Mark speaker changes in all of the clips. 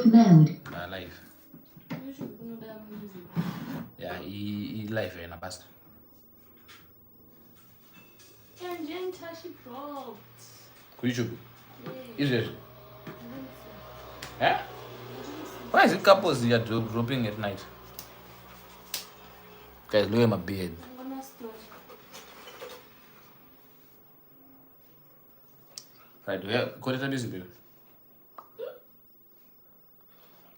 Speaker 1: Music mode.
Speaker 2: Live. Yeah, live and basta.
Speaker 3: And Jenta, she dropped.
Speaker 2: YouTube.
Speaker 3: Yeah.
Speaker 2: Is it? Eh? Why is it couples you are dropping at night? Guys, look at my beard.
Speaker 3: I'm gonna start.
Speaker 2: Right, we have got it busy, baby.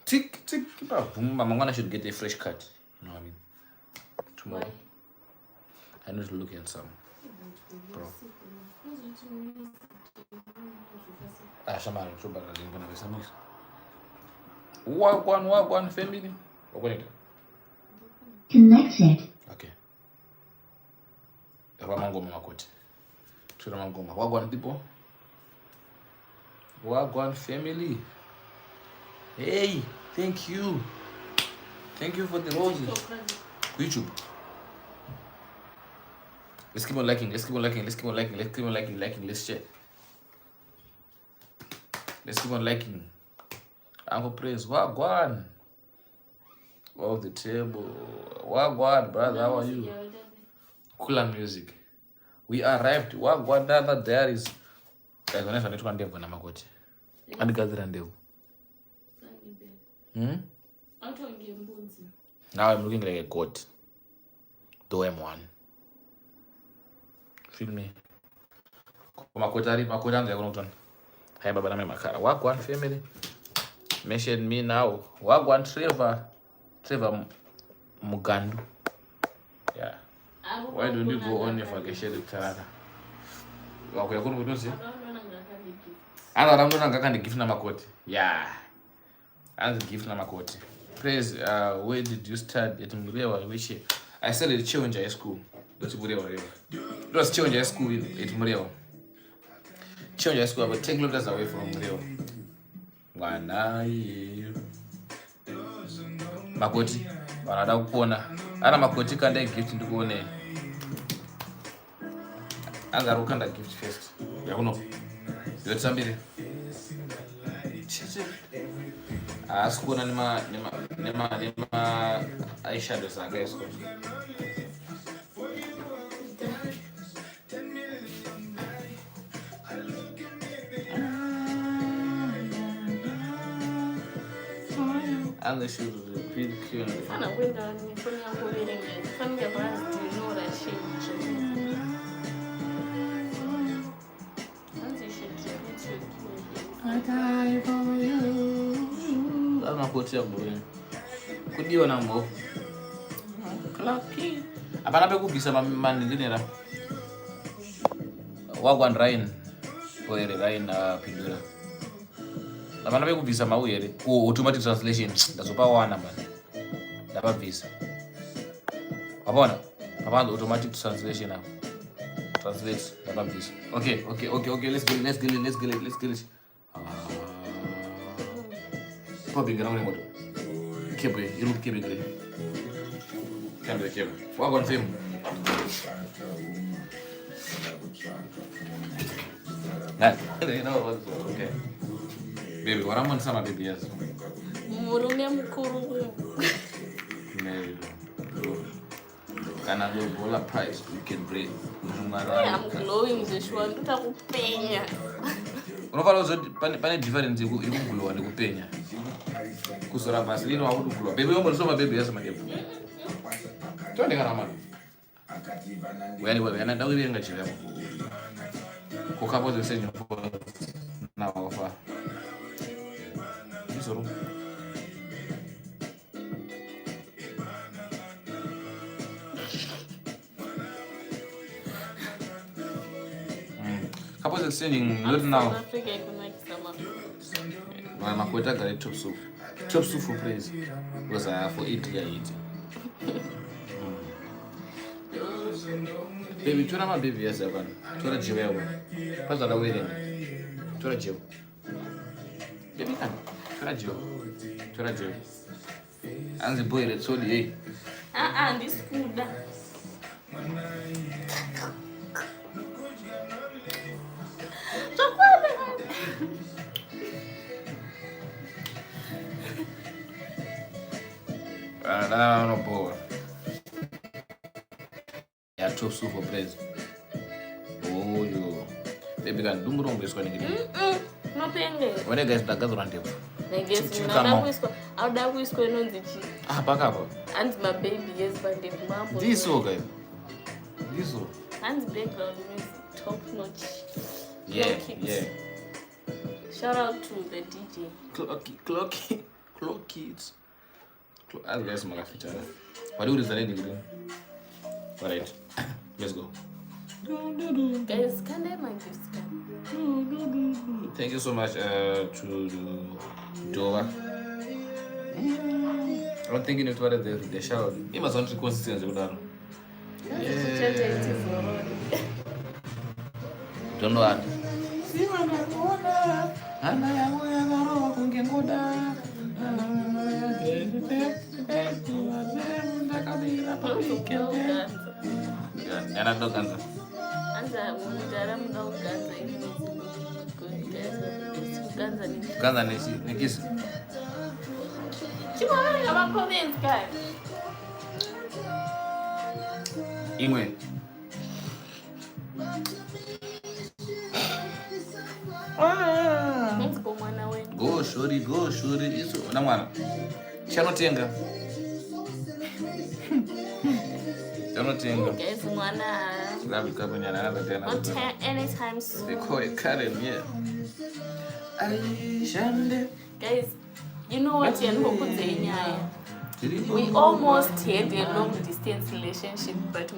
Speaker 2: Tick, keep up. Mama should get a fresh cut. You know what I mean? Tomorrow.
Speaker 3: Why?
Speaker 2: I need to look at some. Bro. Shamari, so bad. I'm gonna be some mix. Wagwan family.
Speaker 1: Connected.
Speaker 2: Okay. Makhoti. Wagwan people. Wagwan family. Hey, thank you. Thank you for the roses. YouTube. Let's keep on liking. Let's share. Let's keep on liking. Uncle Praise. Wagwan. Off the table. Wagwan, brother. How are you? Kula music. We arrived. Wagwan, other there is. Guys, when I need to go na Makhoti. And gather and do. Now I'm looking like a goat. Though I'm one. Feel me? Makhoti and they're going to Hi, Baba Makara. Wagwan family. Mention me now. Wagwan Trevor Mugandu. Yeah. Why don't you go on if I can share the character? Okay, I'm going to do it. I'm going to give na Makhoti. Yeah. And the gift na Makhoti. Praise, where did you start at Murewa? Which I started at Chionja High School. That's Murewa. It was Chionja High School at Murewa. Chionja High School about 10 kilometers away from Murewa. Makhoti. Wanada kuona. Ana Makhoti kanda gift ndikuone. Anga rukanda gift first. Yakuno. Yotsambire. Asikuona nima eyeshadows zake esko. And the shoes feel cute.
Speaker 3: Ana kwenda nifanye hapo ile ngine. Familia basi tunora change. Anzi shit.
Speaker 2: I die for you. I'm not going to go. Could you na mo? Lucky. Apana pe kubisa man ndinera. Wagwan rain. Oere rain pindura. Apana pe kubisa mauyere. Automatic translation. Ndazopa wana man. Ndapa visa. Apana. Apana automatic translation now. Translate ndapa visa. Okay. Let's get it. Probably gonna go. Keep it. You keep it. Can't be careful. Walk on film. That. You know what's okay. Baby, what I'm on some baby yes.
Speaker 3: Murume mkuru.
Speaker 2: Maybe. Can I do bola price? We can breathe.
Speaker 3: I'm glowing this one. Tutakupenya.
Speaker 2: Unovala uzoti pane difference ikugulwa nekupenya. Kusora basi lino wakugulwa. Baby yombo soma baby yasa madebu. Twende kana mama. Wewe anaenda kuyenga chilemo. Kukapoze senyo na wafa. Isoro. Kapoze sending not now. Makhoti got top soup. Top soup for praise. Because for it I eat. Baby, tuna my baby yes evan. Tuna jiwewe. Pas da wedding. Tuna jiw. Baby kan. Tuna jiw. Anzi boy let's so the
Speaker 3: This food.
Speaker 2: no boy. Yeah, chop soup for praise. Oh, you. Baby can do more on this one.
Speaker 3: No penge.
Speaker 2: When you guys that gather on table.
Speaker 3: I guess I'll die with going on the cheek.
Speaker 2: Ah, back up.
Speaker 3: And my baby, yes, but the map.
Speaker 2: This one, guys. This one.
Speaker 3: And background music, top notch.
Speaker 2: Yeah, yeah.
Speaker 3: Shout out to the DJ.
Speaker 2: Clock kids. As guys, my feature. What do you design? Alright, let's go.
Speaker 3: Guys, can I mind this guy?
Speaker 2: Thank you so much to Dova. I'm thinking it was the shower. It must not be consistent. Don't know what. Ganza nikisi. Imwe. Go shori. Iso na mwana. Chanotenga.
Speaker 3: Guys, mwana. Not anytime soon.
Speaker 2: They call it Karen, yeah.
Speaker 3: Guys, you know what we almost had a long distance relationship, but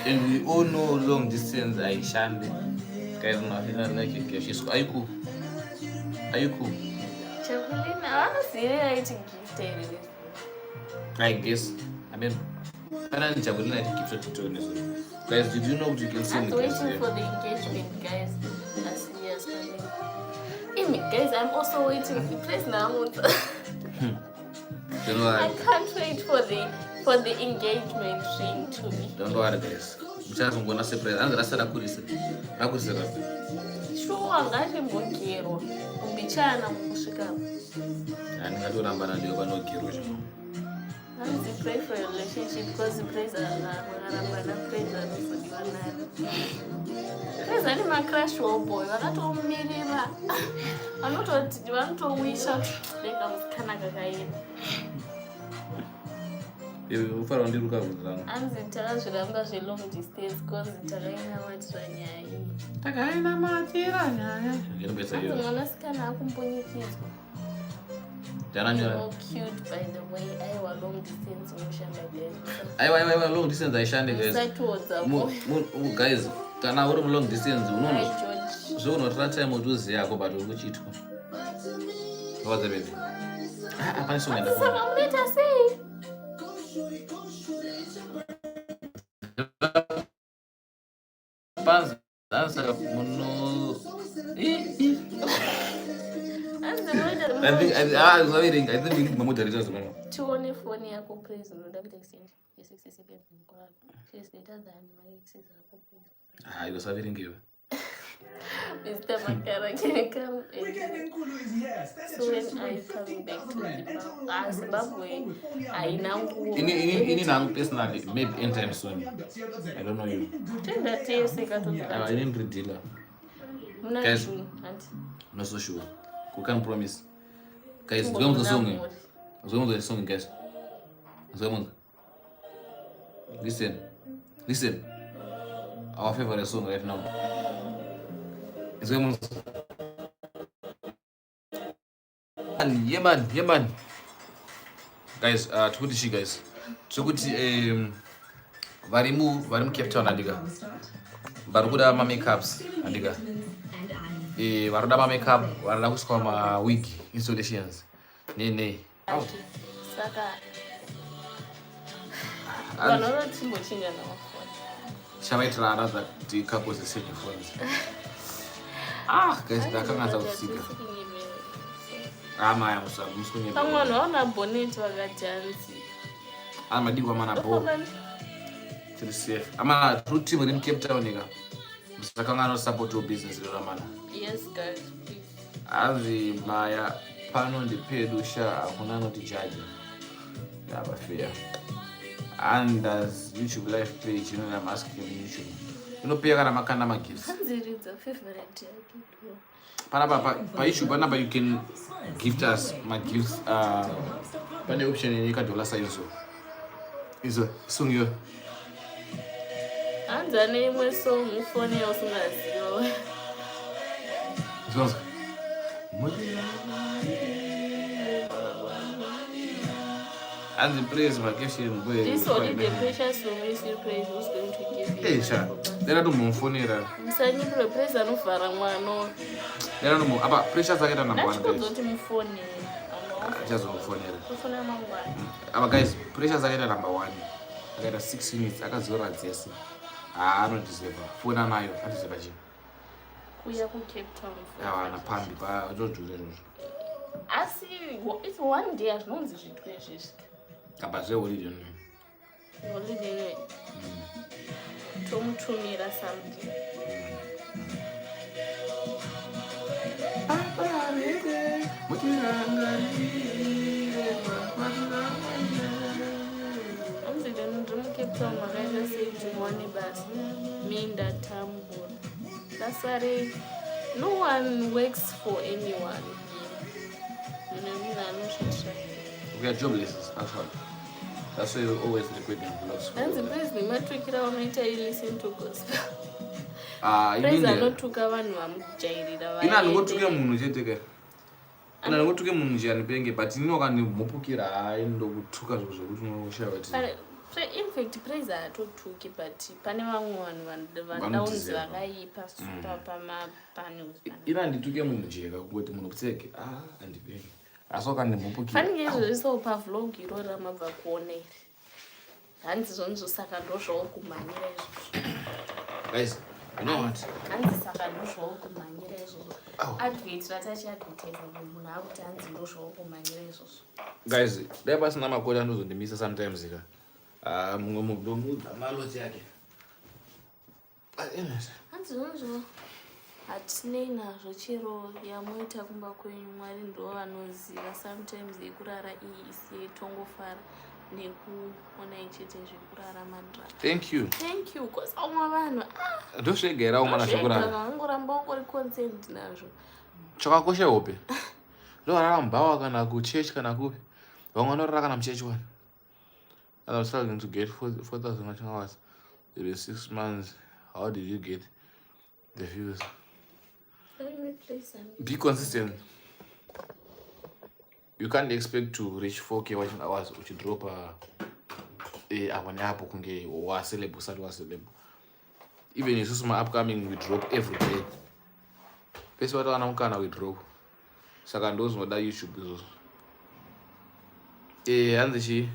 Speaker 2: and we all know long distance Aishande. Guys, not like it. She's are you cool? I guess. I mean, finally, Jabulina keeps it to this. Guys, did you know what you can see?
Speaker 3: I'm waiting for the engagement, guys. As years coming. Guys, I'm also waiting. Please now. I can't wait for the engagement ring to me.
Speaker 2: Don't worry, guys. I'm gonna surprise. I'm gonna start a kuris.
Speaker 3: Sure, I'm going to go. Umbichana mushika.
Speaker 2: And I don't know about no kiro.
Speaker 3: I pray for your relationship because the praise Allah. Praise Allah for the one. Praise Allah, my crush old boy. I don't know me. I'm not want to wish out. Like I'm Canada.
Speaker 2: You for on the look out.
Speaker 3: And the terrace should have a long distance because the terrain wants to be.
Speaker 2: Tagaina Matiranya. You know better.
Speaker 3: I'm going to scan a company. So cute, by the way. I was long distance
Speaker 2: I was long distance. I shan't guys. Can I long distance? No. So no try time do say go back to which it. What's the baby? I so many.
Speaker 3: Someone better say.
Speaker 2: Pans answer no. I think we need my mother just now.
Speaker 3: 24 year complaints no that exchange. Yes, 67 she's better than my exes are.
Speaker 2: You was having give.
Speaker 3: Mr. Makara, can you come? So when I come back to Zimbabwe, I now go.
Speaker 2: In personally, maybe anytime soon. I don't know you.
Speaker 3: Tell that to you,
Speaker 2: I didn't read dealer.
Speaker 3: Guys,
Speaker 2: not so sure. Who can promise? Guys, go to the song. Go to the song, guys. Listen. Our favorite song right now. It's going yeah man. Guys, tukuti guys. Tukuti varimu Cape Town adiga. Barukuda ma makeups adiga. Varuda ma makeup, varada kusukwa ma wig installations. Ne.
Speaker 3: Okay. Saka. Vanora timbo chinga na phone.
Speaker 2: Chamaitra another the couples is sitting phones. Guys, ndakangaza kusika. Maya musikunyebe.
Speaker 3: Pamwana wana bonnet wakajansi.
Speaker 2: Madingwa mana bo. To safe. Ama true team in Cape Town nigga. Musakanga no support your business ramana.
Speaker 3: Yes guys, please.
Speaker 2: Azi Maya pano ndipedusha hakuna anotijaja fair. And as YouTube live page I'm asking YouTube unopea kana makanda magifts
Speaker 3: favorite
Speaker 2: panapa pa YouTube panapa you can gift us my gifts pane option yenyika $sign izo sungyo
Speaker 3: anzane imwe song phone usingaziyo
Speaker 2: zonke and the praise vacation
Speaker 3: this only the precious song is your praise who's going to give you
Speaker 2: sha lera tomufonera
Speaker 3: msanyipiro praise anovhara mwano
Speaker 2: lera nomu apa precious akaita number 1 guys
Speaker 3: ndachikudzoti mufone
Speaker 2: achazomufonera
Speaker 3: kufona mangwana
Speaker 2: apa guys precious akaita number 1 akaita 6 minutes akazora dzese anodiserva fona nayo andiserva chini
Speaker 3: kuya kucape town
Speaker 2: yawana pambi pachojura izvozvo
Speaker 3: asi it's one day azvinonzi zvitwe izvezvi
Speaker 2: apa zveholiday
Speaker 3: holiday tomutumira something ndirimucape town makaita sejumwane basi minda tambura dasare no one works for anyone
Speaker 2: we are jobless actually. That's why we always requesting vlogs.
Speaker 3: And the praise ni matukira wamaita you listen to gospel.
Speaker 2: Praise
Speaker 3: anotuka vanhu vamujairira vaya.
Speaker 2: Ina ngotuke munhu cheteke. Ina ngotuke munhu jani penge but inoka ndimupukira hayi ndokutuka zvekuti unoshaya kuti.
Speaker 3: In fact praise atotuki but pane vamwe vanhu vandaunzi vakaipa panews.
Speaker 2: Ina ndituke munhu jeka kuti munhu kutseke andipenge. Asoka ndimupukira.
Speaker 3: Fanike izvo pavlog iro ramabva kuona iri. Hanzi zvonzo saka ndozvo kumanyira izvo.
Speaker 2: Guys, you know what?
Speaker 3: Hanzi saka ndozvo kumanyira izvo. Advert ratachiadvertise munhu akuti hanzi ndozvo kumanyira izvo.
Speaker 2: Guys, dai pasina Makhoti anozondimisa sometimes ika. Mumwe munhu ndomuudza maloti yake.
Speaker 3: Hanzi zvonzo hatinei nazvo chero yamoita kumba kwenyu Mwari ndo vanoziva sometimes yekurara iyi isi yetongofara nekuona ichete zvekurara madhara. Thank you cause amwe vanhu
Speaker 2: ndosvegera umana zvekurara
Speaker 3: vangoramba ungori consent nazvo
Speaker 2: chakakosha hope ndovarara mubhawa kana kuchechi kana kupi vamwe vanorara kana muchechi wani and I was struggling to get 4,000 hours. It is 6 months. How did you get the views? Be consistent. You can't expect to reach 4K watching hours which drop hapo kunge wa celeb usati wa celeb. Even if my upcoming we drop every day. Pesa watu wanaukana we drop. Saka ndo zinoda YouTube izvo. Hanzi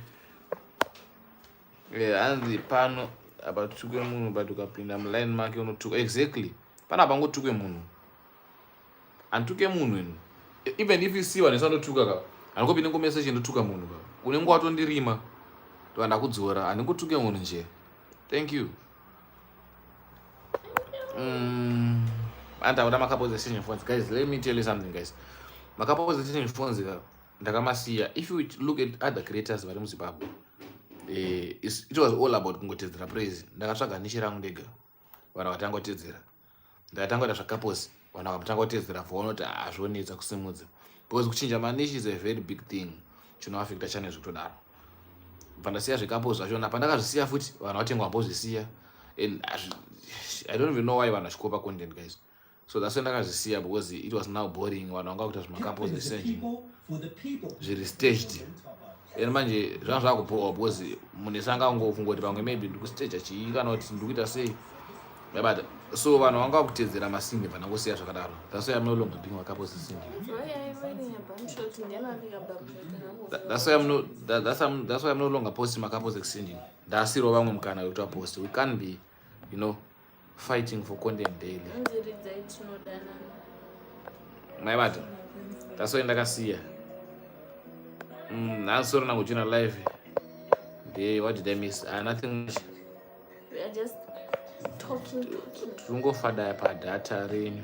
Speaker 2: hanzi pano abatuke munhu batukapinda muline make unotuka exactly. Pana pangotuke munhu. Antuke munhu ino. Even if you see one isanotuka ka. Anokopinda kumessage ndotuka munhu ka. Unenge watondirima. Ndo ndakudzora anengotuke munhu nje. Thank you. And I Makhoti phones. Guys, let me tell you something guys. Makhoti phones ndakamasiya. If you look at other creators vari muZimbabwe, it was all about kungotedzera praise. Ndakatsvaga niche rangu ndega. Vanhu vatangotedzera. Ndakatanga kuita zvakaposi. Vanhu vakatangotedzera vaona kuti hazvonetsa kusimudza. Because kuchinja maniche is a very big thing. Chinoaffecta channel zvekutodaro. Pandasiya zvekaposi zvachona pandakazvisiya futi vanhu vatengwa mbozvisiya. And I don't even know why vanhu vachikopa content guys. So that's when ndakazvisiya because it was now boring. Vanhu vanga kuita zvimakaposi zvisenge. Zviri staged. And manje zvangu zvakupoa because munhu sanga ungofunga kuti pamwe maybe ndikustage chii kana kuti ndikuita sei. But so vanhu vanga kutedzera masinge panangosiya zvakadaro. That's why I'm no longer doing makaposi singing. That's why I'm no longer posting makaposi exchanging. Ndasiro vamwe mukana wekuti post. We can't be, you know, fighting for content daily. My bad. That's why ndakasiya. Nasoro nangochina live. What did I miss? Nothing.
Speaker 3: We are just talking.
Speaker 2: Tungofada padata renyu.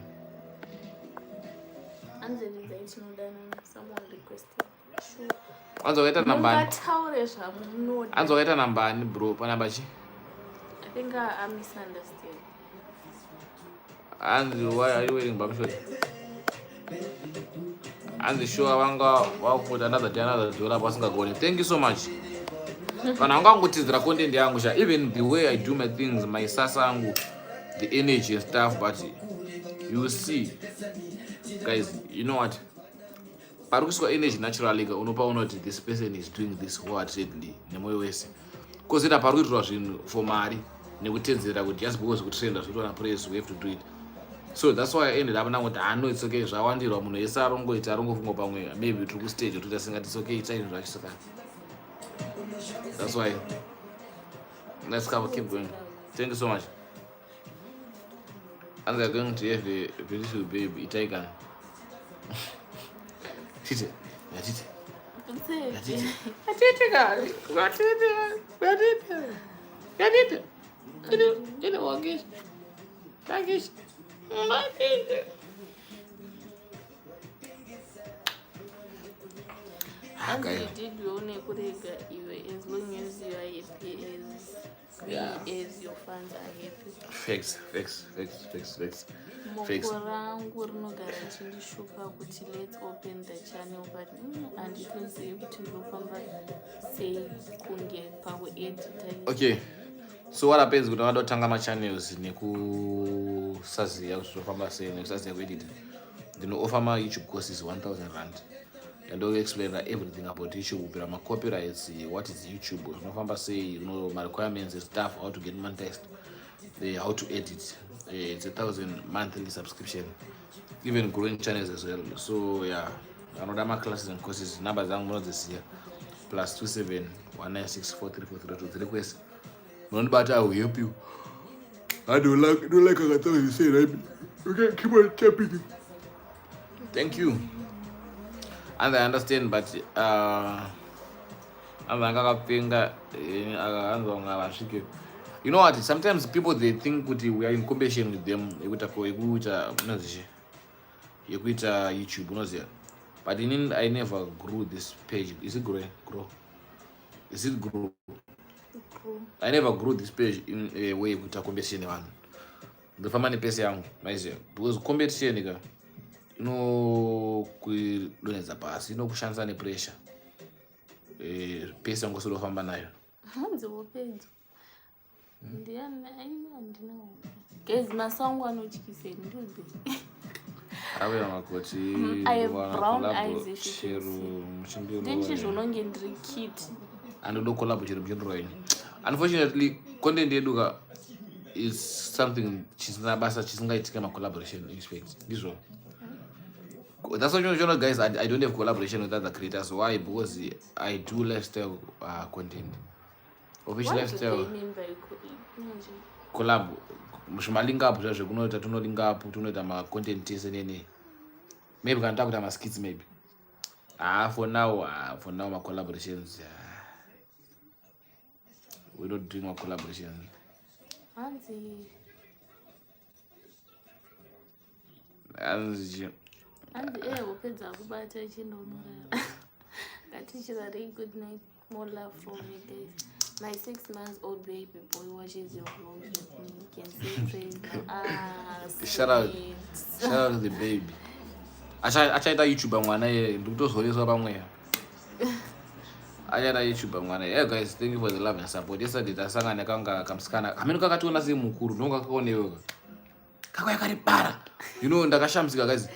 Speaker 3: Someone requested. Sure.
Speaker 2: Anzokaita nambani?
Speaker 3: Mungataure zvamunoda.
Speaker 2: Anzokaita nambani bro panamba chi?
Speaker 3: I think I misunderstood.
Speaker 2: Anzi, why are you waiting permission? Anzi, sure wanga put another dollar pasingagoni. Thank you so much. Kana angangutidzira content yangu sha, even the way I do my things, my sasa angu, the energy and stuff, but you see guys, you know what? Parukuswa energy naturally unopa unoti this person is doing this wholeheartedly nemoyo wese. Because ita parukuitwa zvinhu for mari nekutedzera kuti just because kutrenda zvotona praise we have to do it. So that's why I ended up now I know it's okay zvawandirwa munhu yese arongoita arongofunga pamwe maybe tiri kustage kuti asingati it's okay ita zvinhu zvachisaka. That's why let's keep going. Thank you so much. And they're going to have a beautiful baby Itaigan. Tite.
Speaker 3: And you did only kurega as long as you are happy as your fans are happy.
Speaker 2: Facts.
Speaker 3: Mokorangu rinogara chindishuka kuti let's open the channel but handitozivi kuti ndofamba sei kunge pakuedita.
Speaker 2: Okay. So what happens kuti vandotanga machannels nekusaziya kuti zvofamba sei nekusaziya kuedita. Ndinooffer my YouTube courses 1,000 rand. And I'll explain everything about YouTube, my copyrights, what is YouTube, my requirements and stuff, how to get monetized, how to edit. It's 1,000 monthly subscription, even growing channels as well. So yeah, another my classes and courses, numbers I'm not this year, +27 196 4343 requests. Not but I will help you. I don't like I thought you say, right? Okay, keep on tapping. Thank you. And I understand, but you know what? Sometimes people they think we are in competition with them. YouTube, but I never grew this page. Is it grow? Is it grow? I never grew this page in a way with a competition one. The family pesa yangu, because competition kuidonedza pasi kushandisa nepressure pesa ngosodofamba nayo
Speaker 3: hanziwopedzo gezi masango anotyiseni ndode
Speaker 2: ave Makhoti
Speaker 3: ndinchizvononge ndiri kiti
Speaker 2: andodo collab chero muchindiroini. Unfortunately content yedu is something chisina basa chisingaitika collaboration expect ndizvo. That's why you know guys, I don't have collaboration with other creators. Why? Because I do lifestyle content. Of which lifestyle?
Speaker 3: What do you mean by
Speaker 2: collab? Link up, link up, my content taste and maybe we can talk about my skits maybe. For now my collaborations. We're not doing my collaborations.
Speaker 3: upedza kubata chindomurara ngatichirarei. Good night, more love from me guys. My 6 months old baby boy watches your vlogs with me. You can say praise now.
Speaker 2: Shout out to the baby. Achaita YouTube mwana ye ndikutozoleswa pamwe. Achaita YouTube mwana. Yeah guys, thank you for the love and support. Yesterday tasangana kanga kamsikana. Ameno kakationa sei mukuru ndonga kaonewe. Kako yakaribara. You know ndakashamsika guys.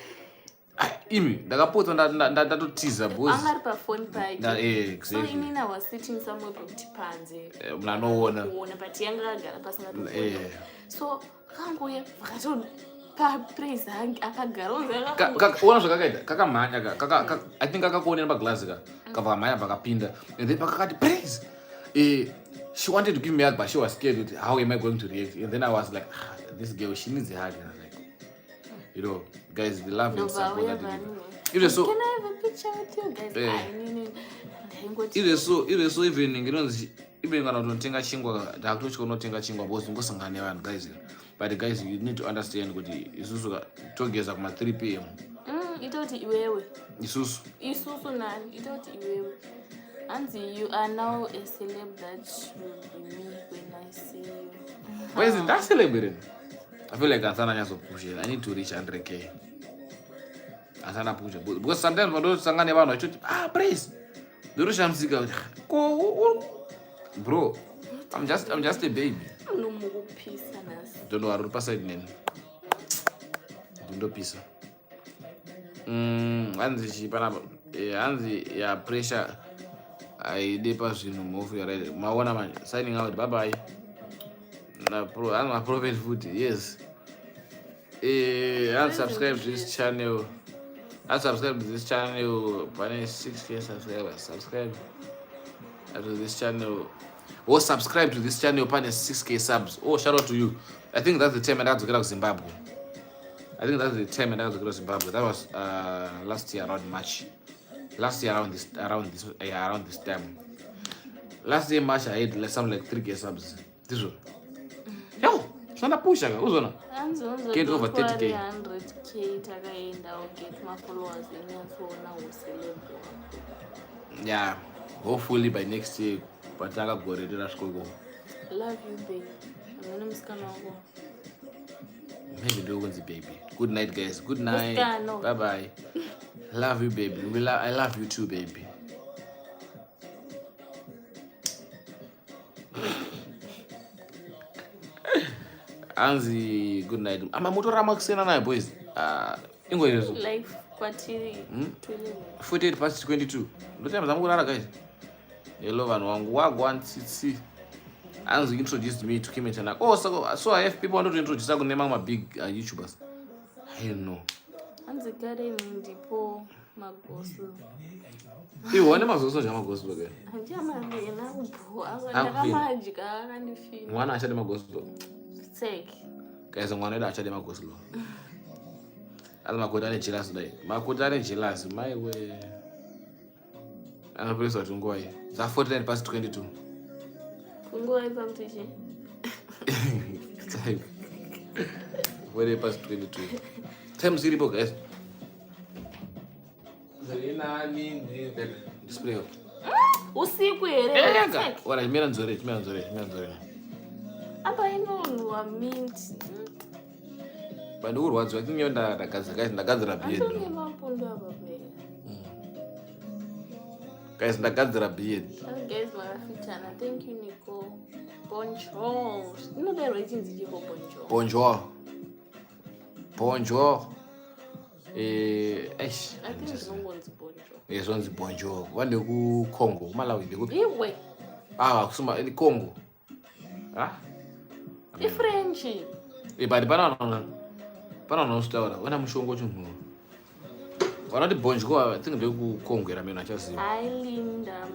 Speaker 2: Imi ndakapota ndatotiza boss
Speaker 3: angari pafoni pake.
Speaker 2: Exactly.
Speaker 3: So inini I was sitting somewhere kuti panze
Speaker 2: mnanoona
Speaker 3: but yanga agara pasingatoona. So kanguye vakato pa praise akagara
Speaker 2: ona zvakakaita kakamhanya I think kakakuonera paglass kavamhanya pakapinda and then pakakati praise. She wanted to give me a hug but she was scared how am I going to react, and then I was like this girl, she needs a hug. You know, guys, the love and support that they give.
Speaker 3: Can I have a picture with you guys?
Speaker 2: It is so even, you know, even when I don't think I chingwa, the approach cannot think I chingwa, both go sangane and guys. But guys, you need to understand what it's also 2 years at 3 p.m.
Speaker 3: Itoti iwewe.
Speaker 2: Isusu.
Speaker 3: Isusu nani? Itoti iwewe. And you are now a celeb that will be me when I see you.
Speaker 2: Why isn't that celebrating? I feel like Asana has to push it. I need to reach 100K. Asana push it. Because sometimes when those sangane about no praise. The Russian music bro. I'm just a baby.
Speaker 3: No more peace and us.
Speaker 2: Don't know how to pass it in. Don't pisa. Anzi ya pressure. I did pass in move already. Mawana man signing out. Bye bye. I'm a profit food. Yes. And subscribe to this channel. Unsubscribe to this channel. 6K subscribers. Subscribe to this channel. Or subscribe to this channel. 6K subs. Oh, shout out to you. I think that's the time I had to get out of Zimbabwe. That was last year around March. Last year around this time. Last year March I had something like 3K subs. This one. Yo, it's not a push. Who's on? Get over 30K.
Speaker 3: 100K takaenda get my followers and so now celeb.
Speaker 2: Yeah, hopefully by next year pataka gorera skoko.
Speaker 3: Love you babe. Amena msikana wako.
Speaker 2: Maybe do wins the baby. Good night guys. Good night. Bye bye. Love you baby. I love you too baby. Anzi, good night. I'm a motorama kusena na boys. Ingo yezo.
Speaker 3: Life kwatiri.
Speaker 2: 48 past 22. Ndote mzamurara guys. Hello vanhu wangu wagwan tsitsi. Anzi introduced me to Kim Chana. Oh, so I have people want to introduce aku nema big YouTubers. I don't know.
Speaker 3: Anzi kare ndipo magoso.
Speaker 2: Iwone magoso jama magoso ke.
Speaker 3: Anjama ndena ubho akandakamajika akandifina.
Speaker 2: Mwana achade magoso.
Speaker 3: Sake.
Speaker 2: Guys, mwana eda achade magoso. Makhoti ane jealous dai. Makhoti ane jealous my way. Ana press watu ngoi. Za 49 past 22.
Speaker 3: Ngoi pamtishi.
Speaker 2: 49 past 22. Time zilipo guys. Zalina nini baby. Display.
Speaker 3: Usiku ere.
Speaker 2: Wala mira nzore.
Speaker 3: Apa ino wa mint.
Speaker 2: Bandu urwadzi wakinyo ndagadzira beard.
Speaker 3: Antoni mapundo apa pe.
Speaker 2: Guys, ndagadzira beard.
Speaker 3: Guys, marafitana. Thank you Nico. Bonjour. No be writing ziji for bonjour. Bonjour.
Speaker 2: Eish.
Speaker 3: I think it's no one's bonjour.
Speaker 2: Yes, one's bonjour. Wande ku Congo, Malawi ndiko.
Speaker 3: Iwe.
Speaker 2: Kusuma ni Congo.
Speaker 3: French.
Speaker 2: But pana no story. Wana mushongo chunhu. Wanati bonjour, I think ndiko ku Congo era mina chaziwa.
Speaker 3: Hi Linda.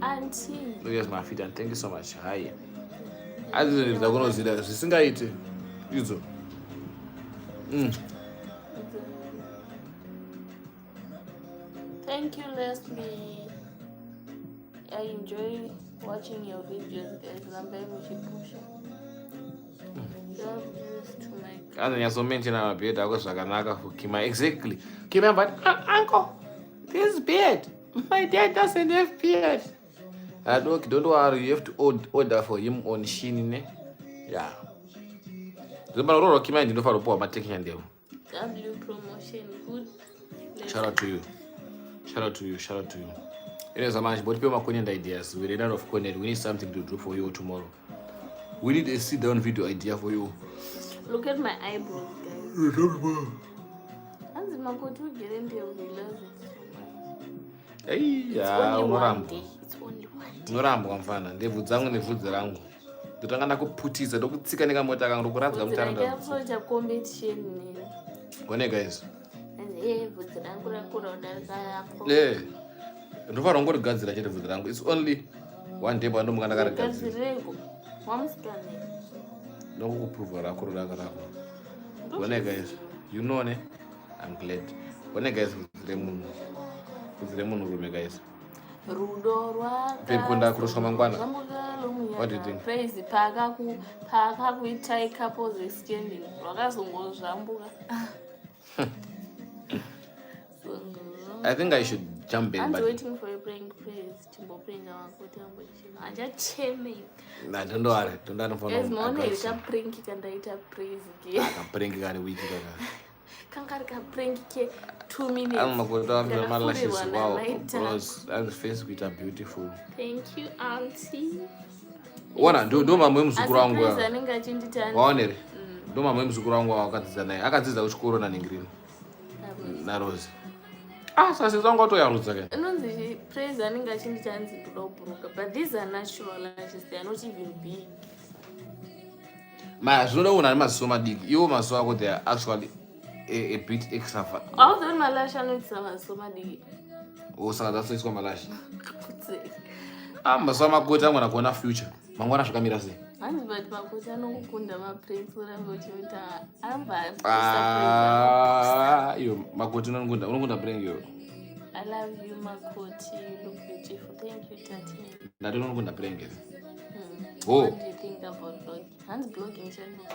Speaker 3: Auntie.
Speaker 2: Yes, my feet and thank you so much. Hi. Azizwe ndakunozida zisingaite. Izo.
Speaker 3: Thank you, Leslie. I enjoy watching your videos, guys.
Speaker 2: And you're so mentioning our beard. I was like another for Kima. Exactly. Kima, but uncle, this beard. My dad doesn't have beard. Don't worry. You have to order for him on Shein. Yeah. The Baroro Kima didn't follow poor, but taking him.
Speaker 3: W promotion. Good.
Speaker 2: Shout out to you. It is a match, but people are calling ideas. We ran out of content. We need something to do for you tomorrow. We need a sit-down video idea for you.
Speaker 3: Look at my eyebrows, guys. And Makhoti will get into your villas.
Speaker 2: Hey,
Speaker 3: it's only one day.
Speaker 2: Norambo mfana. Ndevu zangu ni vudzi rangu. Ndotangana kuputisa ndokutsika nekamota kangu ndokuradza mutanda.
Speaker 3: Ndakasoja competition ne.
Speaker 2: Kone guys.
Speaker 3: Vudzi rangu rakura udarika yako.
Speaker 2: Ndofara ngorigadzira chete vudzi rangu. It's only one day but ndomukanda karigadzira.
Speaker 3: Gadzireko. Wamusikane.
Speaker 2: Ndokuprova rako rako. Kone guys. You know ne? I'm glad. Kone guys vudzi remunhu rume guys.
Speaker 3: Rudo rwaka.
Speaker 2: Pekunda kuroswa mangwana. What do you think?
Speaker 3: Praise paka kuita couples exchanging. Rwakazongozvambuka.
Speaker 2: I think I should jump in.
Speaker 3: I'm
Speaker 2: But
Speaker 3: waiting for a prank praise. Timbo prank Makhoti ambochema. Ajacheme.
Speaker 2: nah, don't worry. Don't
Speaker 3: As mone
Speaker 2: aggressive.
Speaker 3: ita prank kandaita praise ke.
Speaker 2: Prank kari wiki kaka.
Speaker 3: Kankari ka prank ke 2 minutes.
Speaker 2: Makhoti wami my lashes. Wow,
Speaker 3: bros.
Speaker 2: That's face with a beautiful.
Speaker 3: Thank you, auntie.
Speaker 2: Wana ndo mama wemuzukuru wangu.
Speaker 3: Praise anenge achinditani.
Speaker 2: Waonere. Ndo mama wemuzukuru wangu wakadzidza naye. Akadzidza kuchikoro na Ningirino. Na Rose. Sasa zangu watoyarudza ke.
Speaker 3: Anonzi praise anenge achinditani kudoburuka. But these are natural lashes. They are not even big.
Speaker 2: Zvinoda kuona maziso madiki. Iwo maziso ako they are actually a bit extra.
Speaker 3: Although my lash anoitsa maziso madiki.
Speaker 2: Saka dzatsoiswa malashi. Maziso Makhoti amwana kuona future. Mangwana zvakamira sei?
Speaker 3: Hanzi but Makhoti anokukunda mapraise urambe uchimita amba.
Speaker 2: Iyo Makhoti unokunda prank yo.
Speaker 3: I love you, Makhoti. You look beautiful. Thank you, Tati.
Speaker 2: Ndati unokunda prank.
Speaker 3: What do you think about blogging? Hans blogging channel.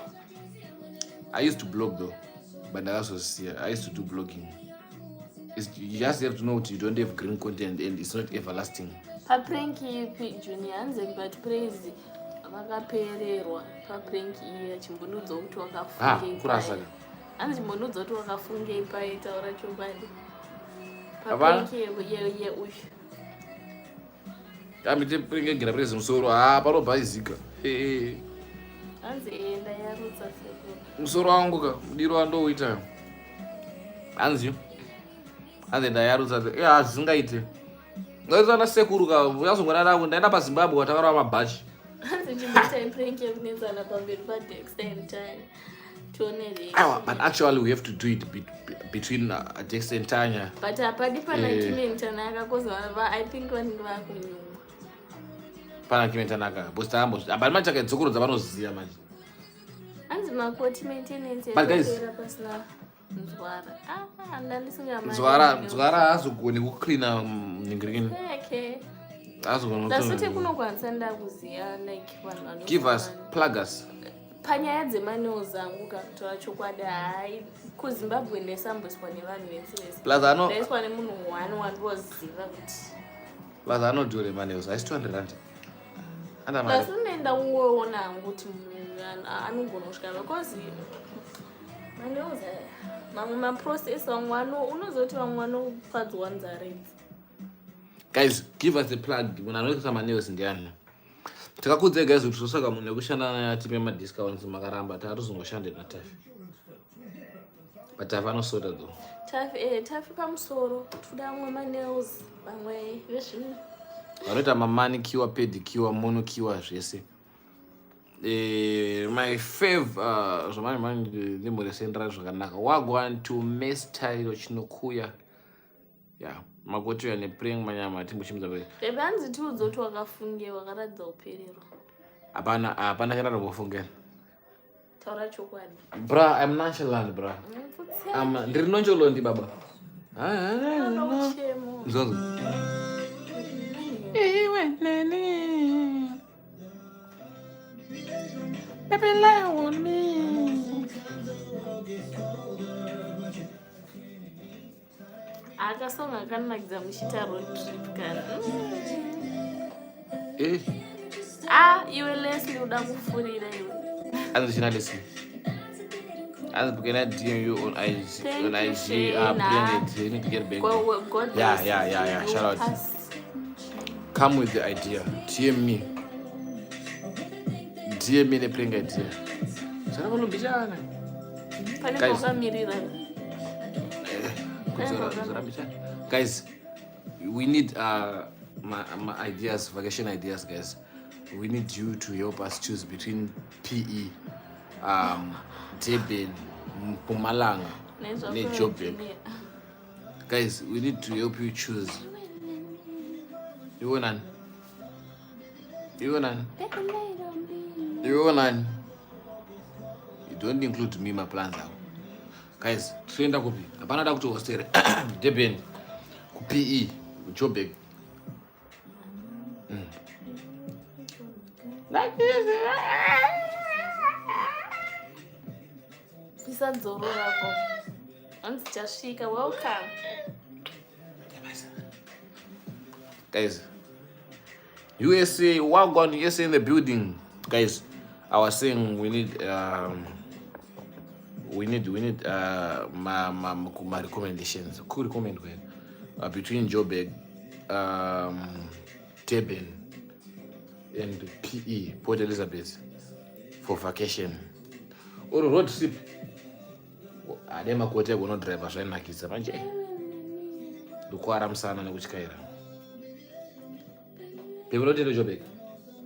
Speaker 2: I used to blog though, but I used to do blogging. You just have to know you don't have green content and it's not everlasting.
Speaker 3: Prank Junior Hans but praise vakapererwa paprank iya chimbonudza kuti wakafunga
Speaker 2: kurasaka.
Speaker 3: Hanzi chimbonudza kuti wakafunga ipai taura chokwadi. Paprank ye uyu.
Speaker 2: Amite prank ngira praise musoro parobva izika.
Speaker 3: Hanzi enda yarutsa sekuru.
Speaker 2: Musoro wangu ka mudiro wandouita. Hanzi ndayarutsa zvingaite. Ngaizana sekuru ka yazongona nako ndaenda paZimbabwe watakara mabhachi.
Speaker 3: Hanzi chimboita prank yekunenzana pamberi paDexter and Tanya.
Speaker 2: But actually we have to do it between Dexter and Tanya.
Speaker 3: But apadi pana kimentana yakakozwa I think vanenge vakunyuma.
Speaker 2: Pana kimentanaka. Bostambo. Abali machaka dzukuru dzavanoziya manje.
Speaker 3: Hanzi Makhoti maintenance
Speaker 2: yakapera
Speaker 3: pasina nzwara.
Speaker 2: Nzwara hazogoni kucleana Ningirino.
Speaker 3: Okay.
Speaker 2: Hazogoni.
Speaker 3: Dasoti kunokwanisa ndakuziya like vanhu
Speaker 2: give us, plug us.
Speaker 3: Panyaya dzemanews angu kakutora chokwadi hai kuZimbabwe ndesamboswa nevanhu vese. Ndaiswa nemunhu wandoziva kuti.
Speaker 2: Plus anodhura manews. Haisi 200 rand.
Speaker 3: Basi unoenda ungoona hangu kuti munhu anogona kusvika because manews mamwe maprocess vamwe unozoti vamwe vanofadzwa nzara idzi.
Speaker 2: Guys, give us a plug. Munhu anoita manews ndiani? Takakudzai guys kuti tosaka munhu wekushanda naye atipe madiscounts makaramba tarizongoshande naTafi. But Tafi anosota though.
Speaker 3: Tafi pamusoro toda amwe manews vamwe vezvinhu.
Speaker 2: Vanoita mamanicure, pedicure, monocure zvese. My fave zvamani ndimboresendera zvakanaka. Wagwan to mess style chinokuya. Yeah, Makhoti ane prank manyama timbochimudza pere.
Speaker 3: Bebe hanzi tiudze kuti wakafunge wakaradza kupererwa.
Speaker 2: Hapana chara kufunga.
Speaker 3: Taura chokwadi.
Speaker 2: Bra, I'm nonchalant, bra. Ndiri nonchalant baba. Nzonzo. Baby, lie on me.
Speaker 3: Akasonga kanakidza muchita road trip kana. Iwe Leslie uda kufurira iwe.
Speaker 2: Andichina Leslie. Because DM you on IG. On IG, bring it. You need to get back.
Speaker 3: God
Speaker 2: yeah. Shout out. Come with the idea. DM me. DM me the prank idea. Sana kono bichana. Guys, we need my ideas, vacation ideas, guys. We need you to help us choose between PE, Durban, Mpumalanga, and Joburg. Guys, we need to help you choose. You want You don't include me, my plans out. Guys, trainda kupi. Hapana da kuti hostel. Durban, ku PE, ku Joburg. Like this.
Speaker 3: Pisadzorora ko. Anzi chasvika, welcome.
Speaker 2: Guys, USA, Wagwan, USA in the building. Guys, I was saying we need my recommendations. Could recommend between Joburg, Durban, and PE, Port Elizabeth, for vacation or road trip. Ade Makhoti agonodriva zvainakidza manje ndokuara musana nekutykaira bekunotende Joburg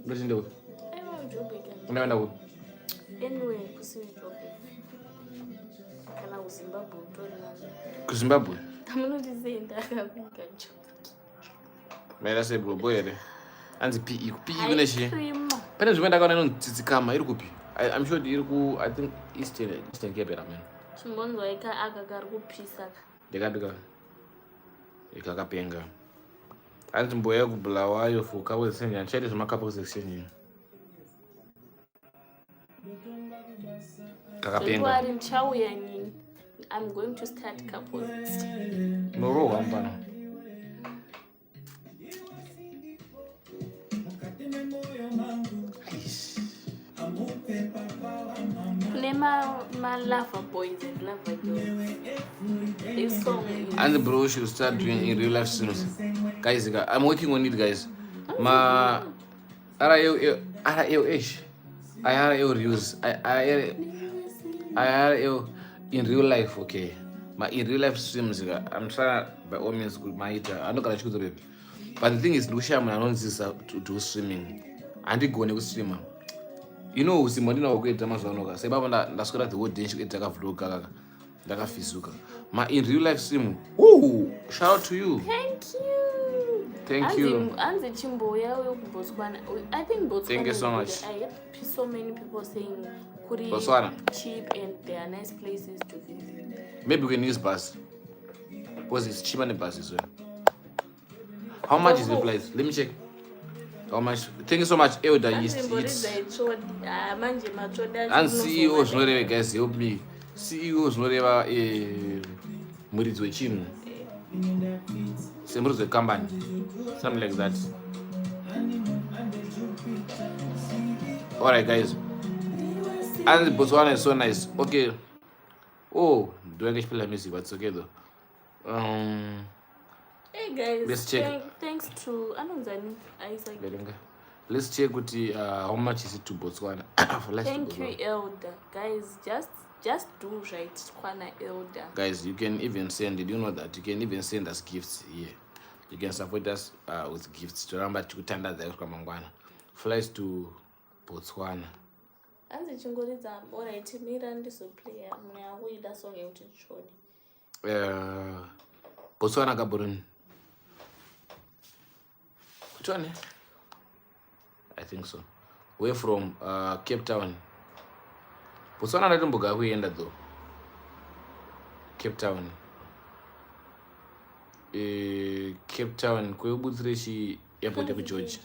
Speaker 2: unotende upi unaenda upi kuZimbabwe maira sebrobo here anzi PE kune chi pane zvimwe ndakaona inonzi iri kupi I'm sure iri ku I think Eastern Cape ramen
Speaker 3: chimbonzwa aka kari kupisa
Speaker 2: ndikabika ikakapenga anzi mboya kubulawayo for couple section yanchaite zvemakapo section iyi kakapenga
Speaker 3: ari mchauya nini I'm going to start couples
Speaker 2: norohwa mupano
Speaker 3: lover boys and lover girls. This song is...
Speaker 2: And the bro should start doing in real life streams. Guys, I'm working on it, guys. My RIOH reviews. IRL in real life, okay. My in real life streams, I'm trying by all means with my I'm not gonna choose the baby. But the thing is, Lucia, I don't see to do streaming. And they go on with streamer. You know, Simodina will get Amazon. Say, Baba, that's what the whole day should take a vlog. My in real life stream. Ooh, shout out to you.
Speaker 3: Thank you.
Speaker 2: Thank you.
Speaker 3: I think Botswana.
Speaker 2: Thank you so much.
Speaker 3: I had so many people saying
Speaker 2: Botswana
Speaker 3: cheap and they are nice places to visit.
Speaker 2: Maybe we can use bus because it's cheaper than buses. Well. How much is the price? Let me check. How much? Thank you so much, Elder. And CEOs, no guys, help me. CEOs, no Muridzi wechinhu. Muridzi company. Something like that. Alright, guys. And Botswana is so nice. Okay. Oh, do I get play music? But it's okay though.
Speaker 3: Hey guys,
Speaker 2: let's check.
Speaker 3: Thanks to Anonzani Isaac.
Speaker 2: Let's check with how much is it to Botswana.
Speaker 3: Thank you, Elder. Guys, just do right, Kwana Elder.
Speaker 2: Guys, you can even send. Did you know that you can even send us gifts here? You can support us with gifts. To remember to tanda the Mangwana. Flights to Botswana.
Speaker 3: Anzi chingoridza alright, mira ndizoplaya muyakuida song yekuti choni.
Speaker 2: Botswana Gaborone. Which one? I think so. We're from Cape Town. Botswana ndatomboga kuenda though. Cape Town. Cape Town kweubutsire chi airport ku George.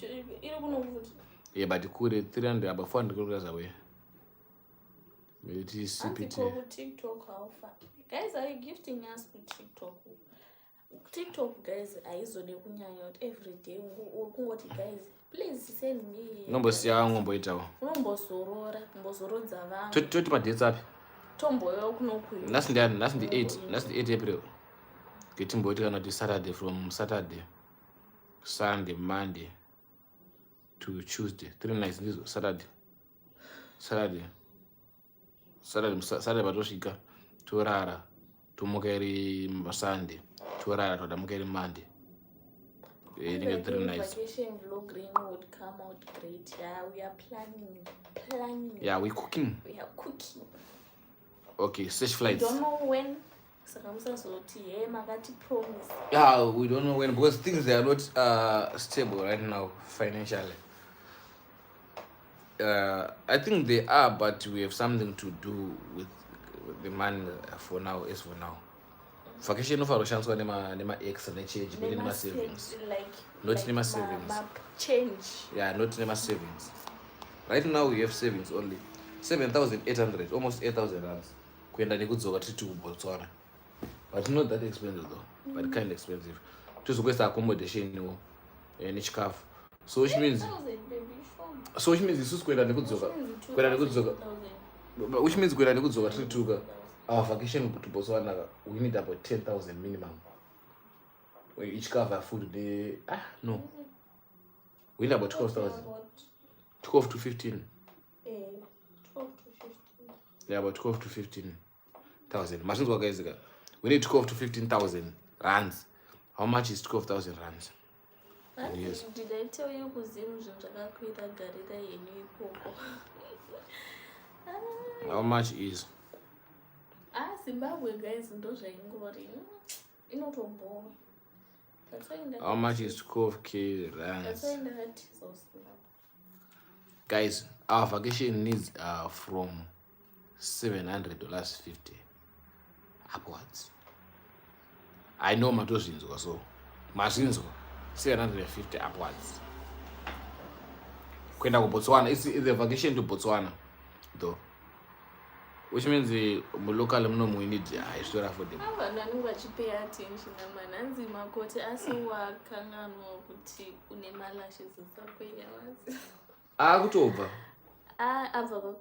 Speaker 3: Iri kunokuti.
Speaker 2: Yeah, but kure 300 about 400 kilometers away. It is CPT.
Speaker 3: TikTok alpha. Guys, are you gifting us with TikTok? TikTok, guys, I usually kunyanya every day. Ukungoti guys, please send me.
Speaker 2: Nombosiya ngomboitawo.
Speaker 3: Unombozorora, kumbozorodza vanhu.
Speaker 2: Toti madate api?
Speaker 3: Tomboyo kunokuyo.
Speaker 2: That's the 8. That's the 8 April. Getting boy to Saturday from Saturday, Sunday, Monday to Tuesday. 3 nights. This Saturday batosvika torara tomuka iri Sunday torara todamuka iri Monday.
Speaker 3: The vacation vlog would come out great. Yeah, we are planning.
Speaker 2: Yeah, we're cooking.
Speaker 3: We are cooking.
Speaker 2: Okay, search flights.
Speaker 3: We don't know when.
Speaker 2: Yeah, we don't know when because things are not stable right now financially. I think they are, but we have something to do with the money for now. As for now, vacation of our chance for nema extra change, but nema savings. Not nema savings.
Speaker 3: Change.
Speaker 2: Yeah, not nema savings. Right now we have savings only 7,800, almost 8,000 rands. Kwenda nekudzoka tiri to Botswana. But not that expensive though. But kind of expensive. Just request accommodation, and chikafu. So which means isusu kuenda nekudzoka which means kuenda nekudzoka tiri tuka our vacation to Botswana we need about 10,000 minimum. Each cover food no. We need about 12,000. 12 to 15.
Speaker 3: 12 to 15.
Speaker 2: Yeah, about 12 to 15,000. Machines work guys. We need 12 to 15,000 rands. How much is 12,000 rands?
Speaker 3: Yes. Did I tell you
Speaker 2: how much is?
Speaker 3: Zimbabwe guys,
Speaker 2: how much is 12k rands? Guys, our vacation needs from $700.50 upwards. I know matoshinzo so mashinzo 750 upwards. Kwenda ku Botswana, it's the vacation to Botswana though. Which means the local we need extra for them.
Speaker 3: Pay attention mananzi Makhoti asiwakanganwa kuti une malashes zakwenyawazi.
Speaker 2: Kutoba.
Speaker 3: Ava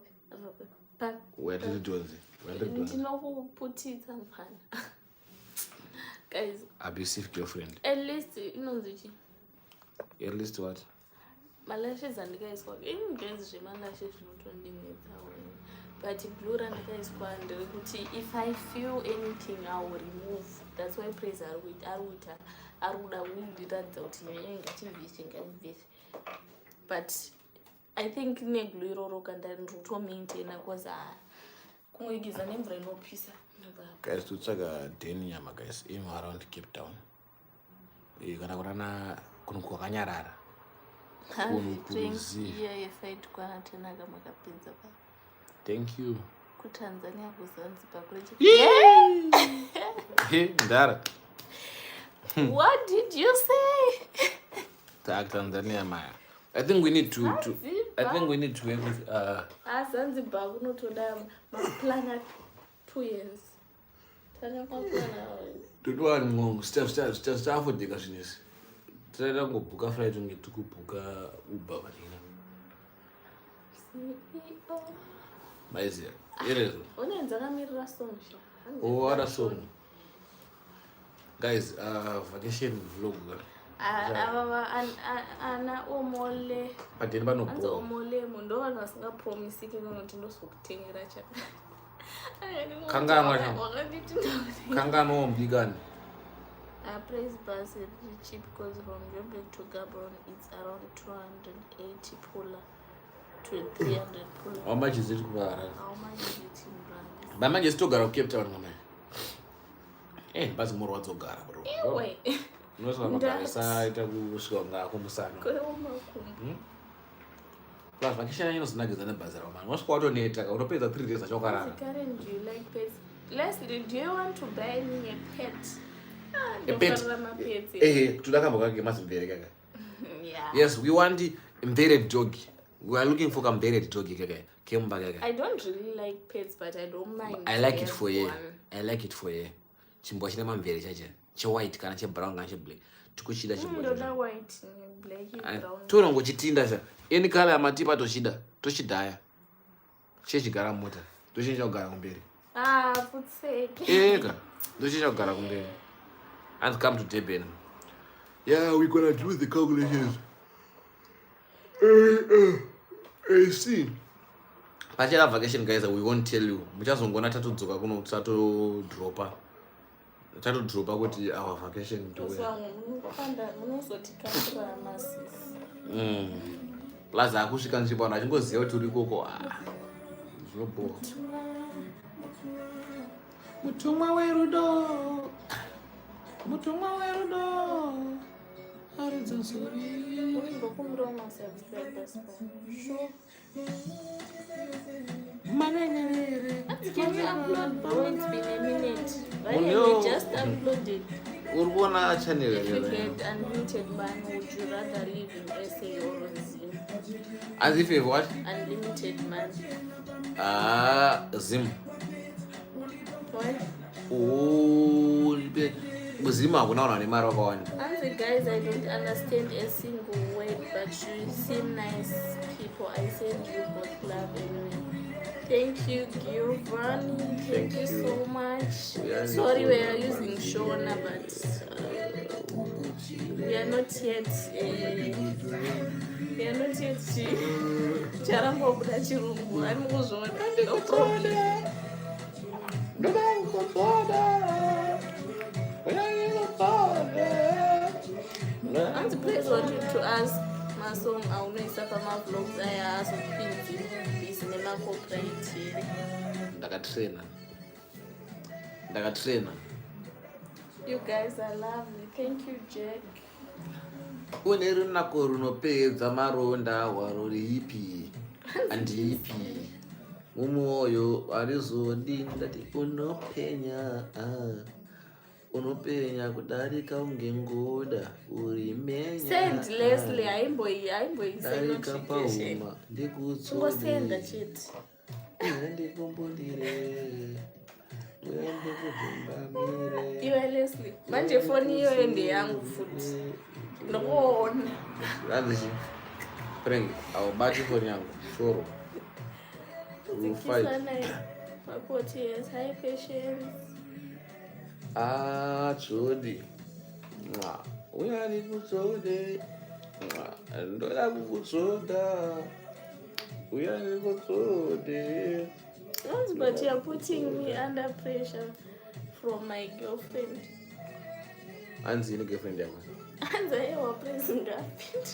Speaker 2: Where did it do it?
Speaker 3: Ndinokuputisa mfana. Guys,
Speaker 2: abusive girlfriend.
Speaker 3: At least inonzichi.
Speaker 2: At least what?
Speaker 3: Malashes and guys work. In guys malashes not only but blue and guys kuti if I feel anything I will remove. That's why praise are with Aruda will do that out in but I think negluro can then maintain because kungigiza nemvura inopisa.
Speaker 2: Guys, to check Deniama guys, in around Cape Town. You gonna run kunukanyarara. Thank you.
Speaker 3: Tanzania kuZanzibar kwetu.
Speaker 2: Hey, Ndara.
Speaker 3: What did you say?
Speaker 2: Tanzania Maya. I think we need to I think we need to have with
Speaker 3: Zanzibar kunotoda plan 2 years.
Speaker 2: Tudwa ngo staff for the business. Try go book flight ngitukubuka Uber balina. CEO. Maizia. Yerezo.
Speaker 3: Unenza kamirira somsha.
Speaker 2: Oh, other song. Guys, vacation vlog. Ana omole. But then bano
Speaker 3: po. Omole mundo vanhu vasinga promise kuti ndosokutengera cha.
Speaker 2: Kangano ombigani.
Speaker 3: Price bus is cheap because from Joburg to Gabon it's around 280 pula to 300 pula.
Speaker 2: How much is it?
Speaker 3: How much is it in Rand?
Speaker 2: But man, you still got Cape Town, man. Eh, but more what's gara, bro.
Speaker 3: Anyway.
Speaker 2: No, so I'm going to say that we should go kumusana. Plus, vacation is not good. Man, what's quarter need? I want to pay the 3 days.
Speaker 3: Karen, do you like pets? Leslie, do you want to buy me a pet?
Speaker 2: A pet. Yes, we want the embedded dog. We are looking for embedded dog.
Speaker 3: I don't really like pets, but I don't mind.
Speaker 2: I like it for you. I like it for you. Chimbo chine mamvere chacha. Che white kana che brown kana che black. Tukushida chimbo.
Speaker 3: Ndoda white, black, brown.
Speaker 2: Tona ngochitinda cha. Any color ya matipa toshida. Toshidaya. Chechigara mota. Toshinja kugara kumberi.
Speaker 3: Futseke.
Speaker 2: Eka. Toshinja kugara kumberi. And come to Durban. Yeah, we're gonna do the calculations. See. Pachela vacation guys, we won't tell you. Muchazongona tatudzoka kuno tato dropa. Tato dropa kuti our vacation to Plus akusvika nzvimbo vanhu vachingoziva kuti uri ikoko. Zvinoboha. Mutumwa werudo. Mutumwa werudo. Aridza suri.
Speaker 3: Ndokumbira subscribers. Sure. Can you upload, bro? It's been a minute. Right? You just uploaded.
Speaker 2: Urbona channel.
Speaker 3: If you get unlimited man, would you rather live in SA or on Zim?
Speaker 2: As if you what?
Speaker 3: Unlimited man.
Speaker 2: Zim.
Speaker 3: Why?
Speaker 1: muzima hakuna nemari wakawanda.
Speaker 3: And guys, I don't understand a single word, but you seem nice people. I send you both love anyway. Thank you, Giovanni. Thank you so much. Sorry, we are using Shona, but we are not yet. We are not yet. Charambo Brachirumbu. I'm Uzona. No problem. And please wanted to ask my song I will know some my vlogs I ask things this cinema copyright.
Speaker 1: Ndakatraina.
Speaker 3: You guys are lovely. Thank you, Jack.
Speaker 1: Une runako runopedza maronda waro riipi andiipi mumwoyo harizodi ndati unopenya kudarika unge ngoda uri menya
Speaker 3: Send Leslie aimboyi
Speaker 1: darika pauma
Speaker 3: ndikutsonga chete
Speaker 1: ndikumbundire uyandikumbamire
Speaker 3: iwe Leslie manje phone iyo ende yangu futhi ndikuona
Speaker 1: andichi Frank awubati phone yangu shoro
Speaker 3: Makhoti, yes, hi patience.
Speaker 1: Jodi. Uyani kutsode. Ndola kukutsoda. Uyani kutsode.
Speaker 3: But you are putting me under pressure from my girlfriend.
Speaker 1: Anzi ni girlfriend yako.
Speaker 3: Anza yewa praise ngapindi.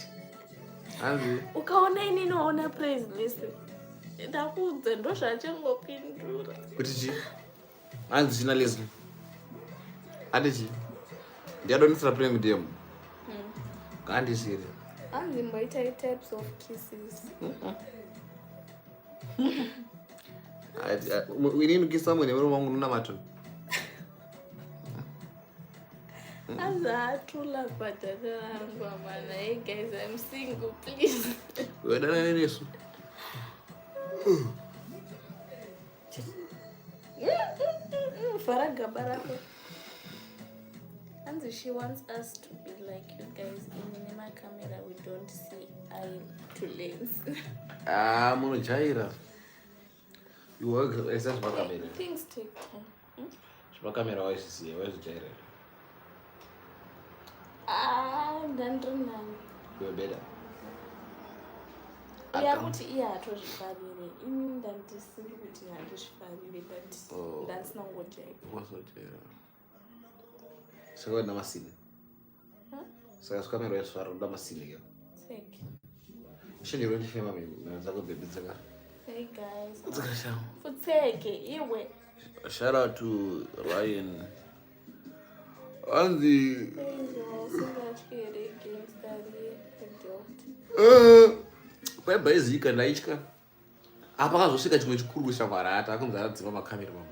Speaker 1: Anzi.
Speaker 3: Ukaona nini unaona praise list? Ndakudze ndo zvachangopindura.
Speaker 1: Kuti chi? Anzi china Leslie. Adichi. Ndiyadonisa prime DM. Kandi siri.
Speaker 3: Anzi mboita types of kisses.
Speaker 1: Winini kisa mwene mero wangu nuna mato.
Speaker 3: Anza tula patata yangu amana. Hey guys, I'm single, please.
Speaker 1: Wedana nini yesu?
Speaker 3: Faraga barako. And she wants us to be like you guys. In my camera, we don't see eye to lens.
Speaker 1: Mono jaira. You work as a camera.
Speaker 3: Things take time.
Speaker 1: Camera always see. Where's jaira?
Speaker 3: Dandrunang.
Speaker 1: You're better.
Speaker 3: Yakuti iyatozvifarire ini ndandisiri kuti ndandizvifarire but ndansinangojeka.
Speaker 1: Wasojera. Saka namasini. Saka kamera yaswara ndamasini yo.
Speaker 3: Seke.
Speaker 1: Shindiro ndifema mimi nazako baby zaka.
Speaker 3: Hey guys.
Speaker 1: Zakasha.
Speaker 3: Futseke iwe.
Speaker 1: Shout out to Ryan. Anzi. Kwaibhaizika ndaitya apa kazosvika chimwe chikuru chavarata akunzi aradzima makamera mama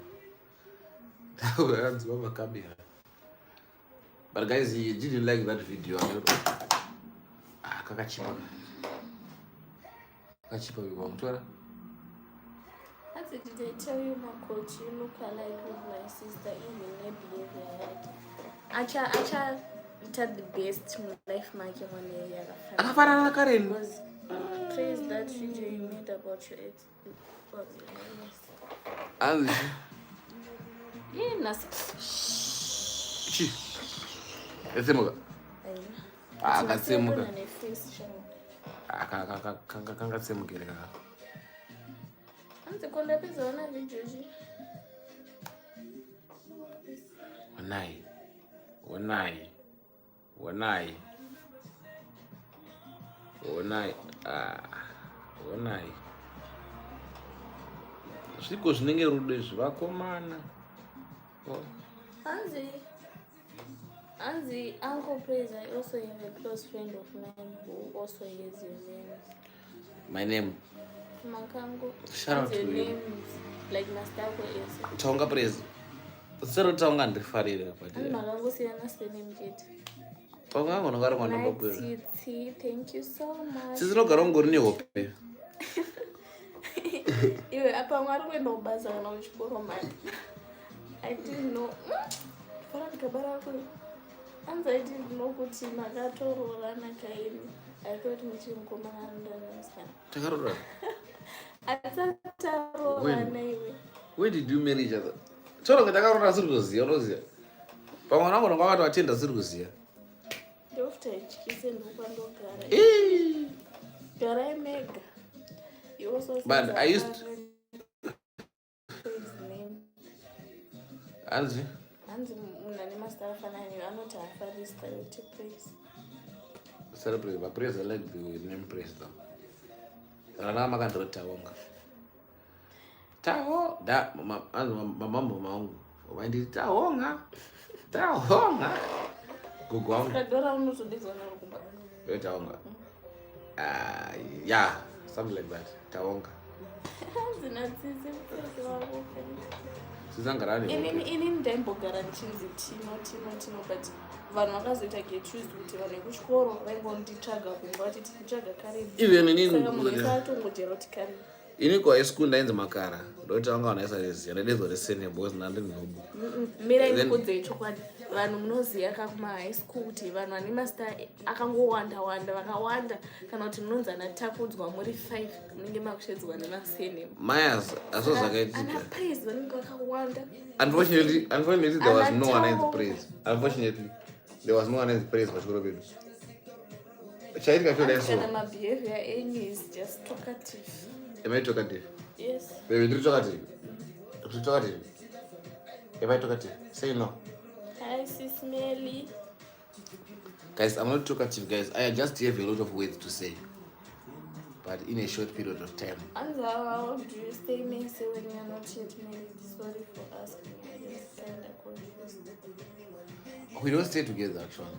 Speaker 1: aradzima makamera but guys he didn't like that video kakachipa vikwamutwara.
Speaker 3: Did I tell you, Makhoti, you look alike with my sister, even her behavior. Acha the best life make money
Speaker 1: akafanana Karen.
Speaker 3: Because praise that video you made about your ex.
Speaker 1: Anzi. Chi. Esemuka. Akatsemuka. Kangatsemukire kaka.
Speaker 3: Anzi konda peza wana video ji.
Speaker 1: Onai. Zviko zvinenge rudo zvivakomana.
Speaker 3: Anzi, Uncle Praise, I also have a close friend of mine who also has your name.
Speaker 1: My name?
Speaker 3: Makango.
Speaker 1: Shout out to
Speaker 3: your
Speaker 1: you.
Speaker 3: name like Mastako is.
Speaker 1: Taunga Praise. Sero taunga ndifarire pati.
Speaker 3: Makango siyana surname chete.
Speaker 1: Taunga nogara kwa namba kweli.
Speaker 3: Thank you so much.
Speaker 1: Sizinogara ngori nehope.
Speaker 3: Iwe apa mwari kwenda kubaza kana uchikoro mani. I didn't know. Faragabara. And I didn't know kuti makatororana kaini. I thought muchimukomana understand.
Speaker 1: Takarora.
Speaker 3: Atatarorana iwe.
Speaker 1: When did you marry each other? Choro takarora siri kuziya unoziya. Pamwe nangu ndakati watenda siri kuziya.
Speaker 3: Ndofuta ichikise ndokandogara. Garai mega. You also
Speaker 1: But I used
Speaker 3: his name.
Speaker 1: Anzi.
Speaker 3: Munani master fanani anoti afarista to praise.
Speaker 1: Celebrate, but praise I like the name praise though. Rana makandro Tawonga. Tawo da mama wangu. Wandi Tawonga. Tawonga. Gugwanga.
Speaker 3: Kadora unotodizwa na rukumba.
Speaker 1: Tawonga. Yeah, something like that. Tawonga.
Speaker 3: Zinatsisi praise wako.
Speaker 1: Sizangarani.
Speaker 3: Ini ndaimbogara ndichinzi tino but vanhu vakazoita get used kuti vanhu vekuchikoro vaingonditsvaga kumba vachiti titsvaga kare saka munhu wese atongojera kuti kare
Speaker 1: ini kuhigh school ndainzi Makara ndoti vanga vanaisa ndaidezwa resene boys nandinobu
Speaker 3: mirai mukudze yechokwadi vanhu munoziva kakuma-high school kuti vanhu vane masta akangowanda vakawanda kana kuti munonzi anatakudzwa muri 5 munenge makushedzwa nemasene
Speaker 1: mayas aso zvakaitika
Speaker 3: ana praise vanenge vakawanda.
Speaker 1: Unfortunately there was no one in the praise. Unfortunately there was no one in the praise pachikoro pedu. Chaitika chodai so.
Speaker 3: Kana mabehavior enyu is just talkative.
Speaker 1: Am I talkative?
Speaker 3: Yes.
Speaker 1: Baby, do you talkative? Do you talkative? Am I talkative? Say no.
Speaker 3: Hi, sis Melly.
Speaker 1: Guys, I'm not talkative, guys. I just have a lot of words to say. But in a short period of time.
Speaker 3: And how do you stay messy when you're not yet married? Sorry for asking. I just kind of confused.
Speaker 1: We don't stay together, actually.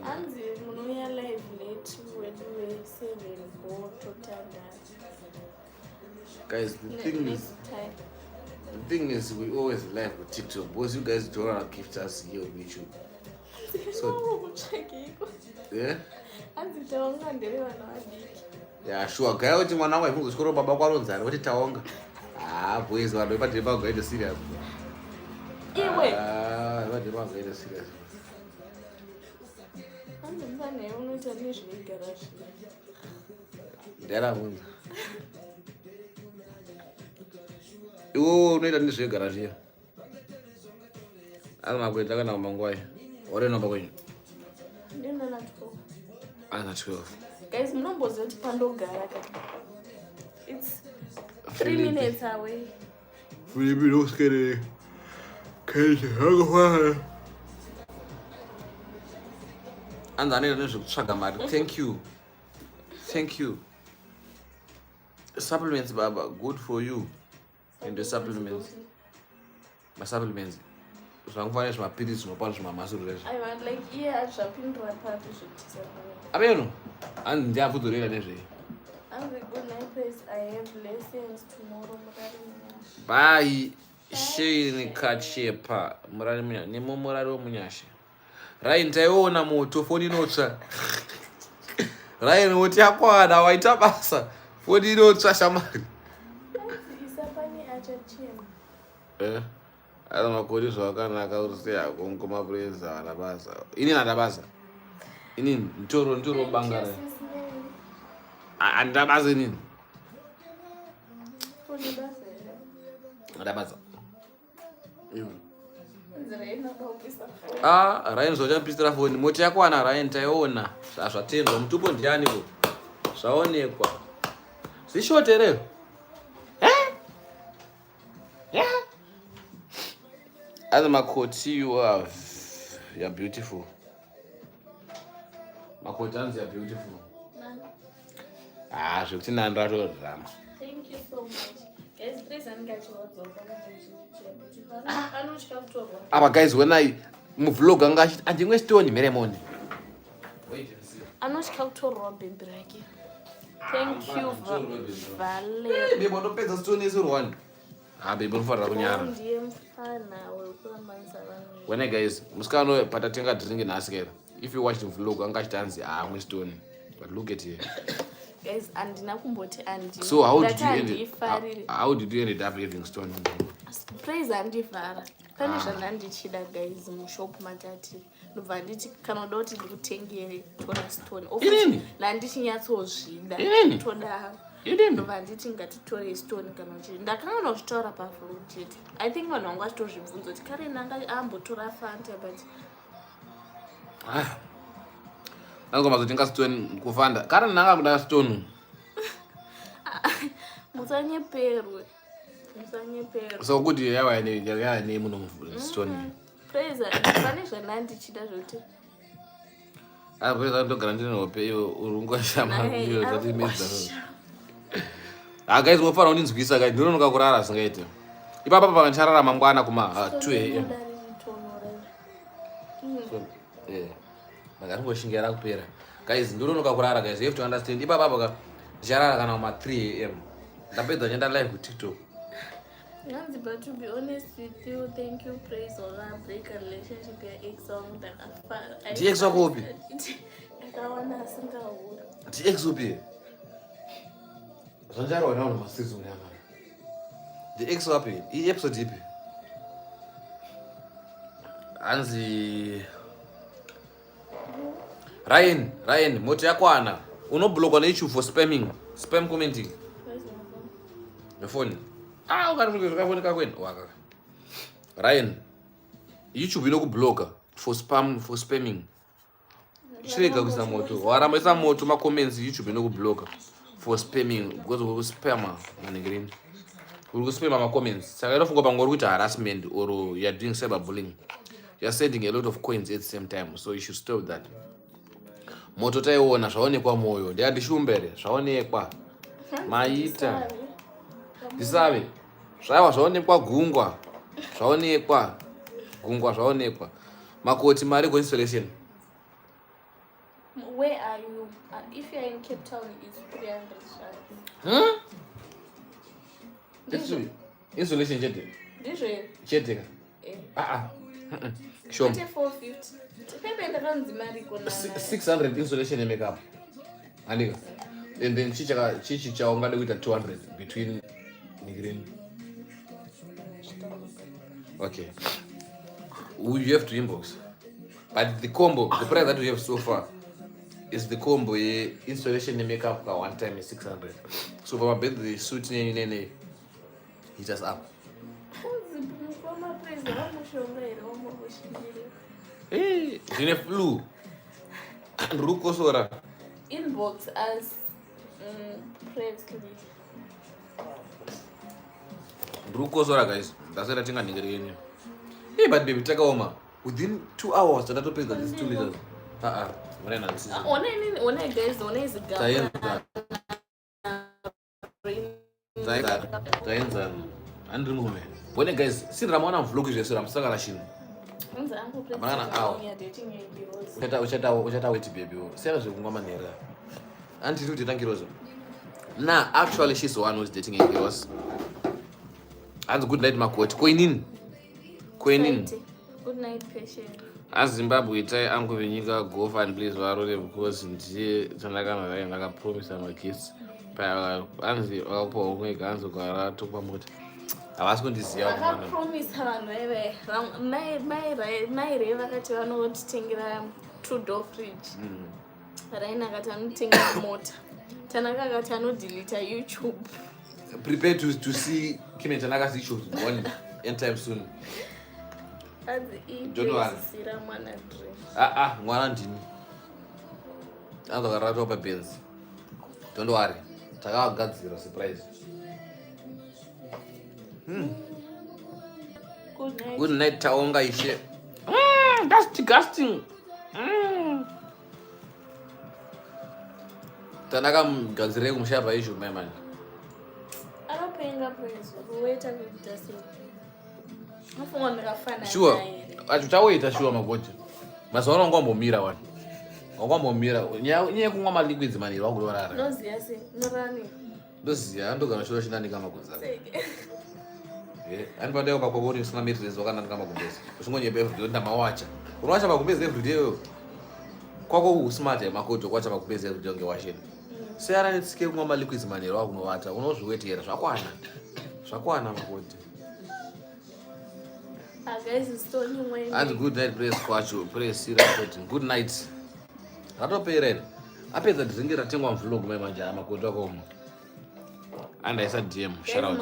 Speaker 3: And when we are live late, when we 7 or
Speaker 1: guys, the thing is, we always live with TikTok. Because you guys don't want to gift us here on YouTube. So, yeah? Yeah, sure. Guy, what you want now? I'm going to go to Baba Kwaronza. What is Tawonga? Boys, what do you want to go serious? What do you want to go serious? Ndera munza. Iwo unoita nezvegaraji here. Ari makwenda kana mangwai. Ore nomba kwenyu.
Speaker 3: Ndinana 12.
Speaker 1: Ana 12.
Speaker 3: Guys, munomboziva kuti pandogara kaka. It's 3 minutes away.
Speaker 1: Filipe não se querer. Quer jogar. And I need to check out. Thank you. Supplements, Baba, good for you. And the supplements. My supplements. So I'm finding my periods, my punch, my muscle.
Speaker 3: I want like yeah, shopping to a party should.
Speaker 1: I mean, and they have to do it energy.
Speaker 3: I'm the good night, please. I have lessons tomorrow.
Speaker 1: Bye. Shini kachepa. Murari munya. Nemo murari wo munyashe. Ryan taiona moto foni notsva. Ryan woti akwada waita basa. Foni notsva shamari.
Speaker 3: Isapani achachema.
Speaker 1: Ari Makhoti zvakanaka usiya kungoma preza arabasa. Ini arabasa. Ini ntoro bangara. Andabasa nini? Arabasa. Ryan zvochapisira foni. Moti yakwana Ryan taiona. Zvazvatendwa mutupo ndiani ko? Zvaonekwa. Zvishoterero. As Makhoti, you're beautiful. Makhoti, you're beautiful.
Speaker 3: Thank you so much. Guys, please engage
Speaker 1: with guys, when I move vlog, I'm going to stone Meremoni.
Speaker 3: Another to Robin Bragi. Thank you, Vale.
Speaker 1: Baby, don't pay the stone is one. Baby, for Rabunyara. When I guys, Muscano Patatenga drinking asker. If you watch the vlog, I'm going to stone. But look at here.
Speaker 3: Guys, andina kumboti andi.
Speaker 2: So how did you end up Livingstone?
Speaker 3: Praise andivhara. Pane zvandandichida guys mushop matati. Ndobva nditi kana uda kuti ndikutengere toda stone. Ndandichinyatsodzvida. Toda. Ndobva nditi ngatitore stone kana kuti ndakanga ndozvitaura paflow chete. I think vanhu vangu vachitozvibvunza kuti kare nanga ambotora Fanta but
Speaker 2: angoma kutenga stone kufanda kare nanga kuda stone
Speaker 3: musanyeperwe
Speaker 2: so kuti yawa ne muno stone
Speaker 3: praise pane zvandandichida zvoti
Speaker 2: praise ndogara ndinope iyo urungwashama iyo zvatimedza guys mofara uninzwisa guys ndinonoka kurara singaite ipapa pakacharara mangwana kuma 2 am Magari kupera. Guys, ndinonoka kurara guys. You have to understand. Ipapa pakacharara kana kuma 3 am. Ndapedza nyenda live ku TikTok.
Speaker 3: Nanzi, but to be honest with you, thank you, praise Allah, break a relationship ya ex wangu ndakafara.
Speaker 2: Ex wako upi?
Speaker 3: Akawana asingaona.
Speaker 2: Ex upi? Zanjaro wana masizo nyama. Ex wapi? Hii episode ipi? Anzi Ryan, moto yakwana. Unoblock na issue for spamming. Spam commenting. Your phone. Ukafunika kwenu. Waka. Ryan, YouTube inokublocker for spamming. Chirega kuisa moto. Waramba isa moto ma comments YouTube inokublocker for spamming because of spammer manigrini. Uri spammer ma comments. Saka inofunga pangori kuita harassment or you are doing cyberbullying. You are sending a lot of coins at the same time, so you should stop that. Moto taiona zvaonekwa moyo ndiandishumbere zvaonekwa maita ndisabe zvaiwa zvaonekwa gungwa zvaonekwa Makhoti mari go installation.
Speaker 3: Where are you? If you are in Cape Town, it's 300
Speaker 2: shillings. Installation chete.
Speaker 3: Ndizve.
Speaker 2: Chete. Show.
Speaker 3: 450.
Speaker 2: 600 installation and makeup. Andika. And then chichi chaongade with 200 between Nigrin. Okay. You have to inbox. But the combo, the price that we have so far is the combo installation and makeup one time is 600. So for my bed the suit he just up. Hey, you have flu. Ruko sora.
Speaker 3: Inbox as Presley.
Speaker 2: Ruko sora guys. That's what I think I'm getting. Hey, but baby, take a woman. Within 2 hours, I don't pay this 2 liters. One guys, one is a guy. And remove me. When guys, see Ramona vlog is I'm stuck at banana out. Uchata wait baby. Sera zungoma nera. Auntie Ruth thank you. Nah, actually she's the one who's dating a girl. And good night Makhoti. Queen in.
Speaker 3: Good night patient.
Speaker 2: As Zimbabwe tai angu venyika go and please varore because ndiye chandakana naye ndakapromisa my kids. Pa anzi wapo umwe ganzo kwara topa mota. Havasi kundiziva
Speaker 3: vakapromisa vanhu vaive mai rei vakati vanotitengera 2-door fridge. Rain akati anotengera mota. Tanaka akati anodeleta YouTube.
Speaker 2: Prepare to see Kime Tanaka's issues one anytime soon.
Speaker 3: Don't
Speaker 2: worry. Mwana ndini. Andokarata pa Benz. Don't worry. Takagadzira surprise. Good night taonga ishe. That's disgusting. Tanaka mgadzire kumshapa issue my man.
Speaker 3: Anopenga praise. Waiter with the Mufungwa ndakafana.
Speaker 2: Sure. Achutawaita sure Makhoti. Mazoona ungambomira wani. Ungambomira. Nyaya kumwa ma liquids mani wakurara.
Speaker 3: Ndoziya se. Norani.
Speaker 2: Ndoziya ndogana shoro shinani kama kuzala. And pade ukakokoni usina metres wakana kama kumbezi. Usingonye everyday ndo mawacha. Unawacha makumbezi everyday wewe. Kwako smart Makhoti kwacha makumbezi everyday ungewasheni.
Speaker 1: searanetsike kumwa maliquids manheru akunovata unozviwetera zvakwana Makhoti.
Speaker 3: Guys, it's still new way.
Speaker 1: And good night press kwacho press serious good night. Ratopera ere apedza dzinge ratengwa mvlog mai manje Makhoti wako umo and I said DM shout out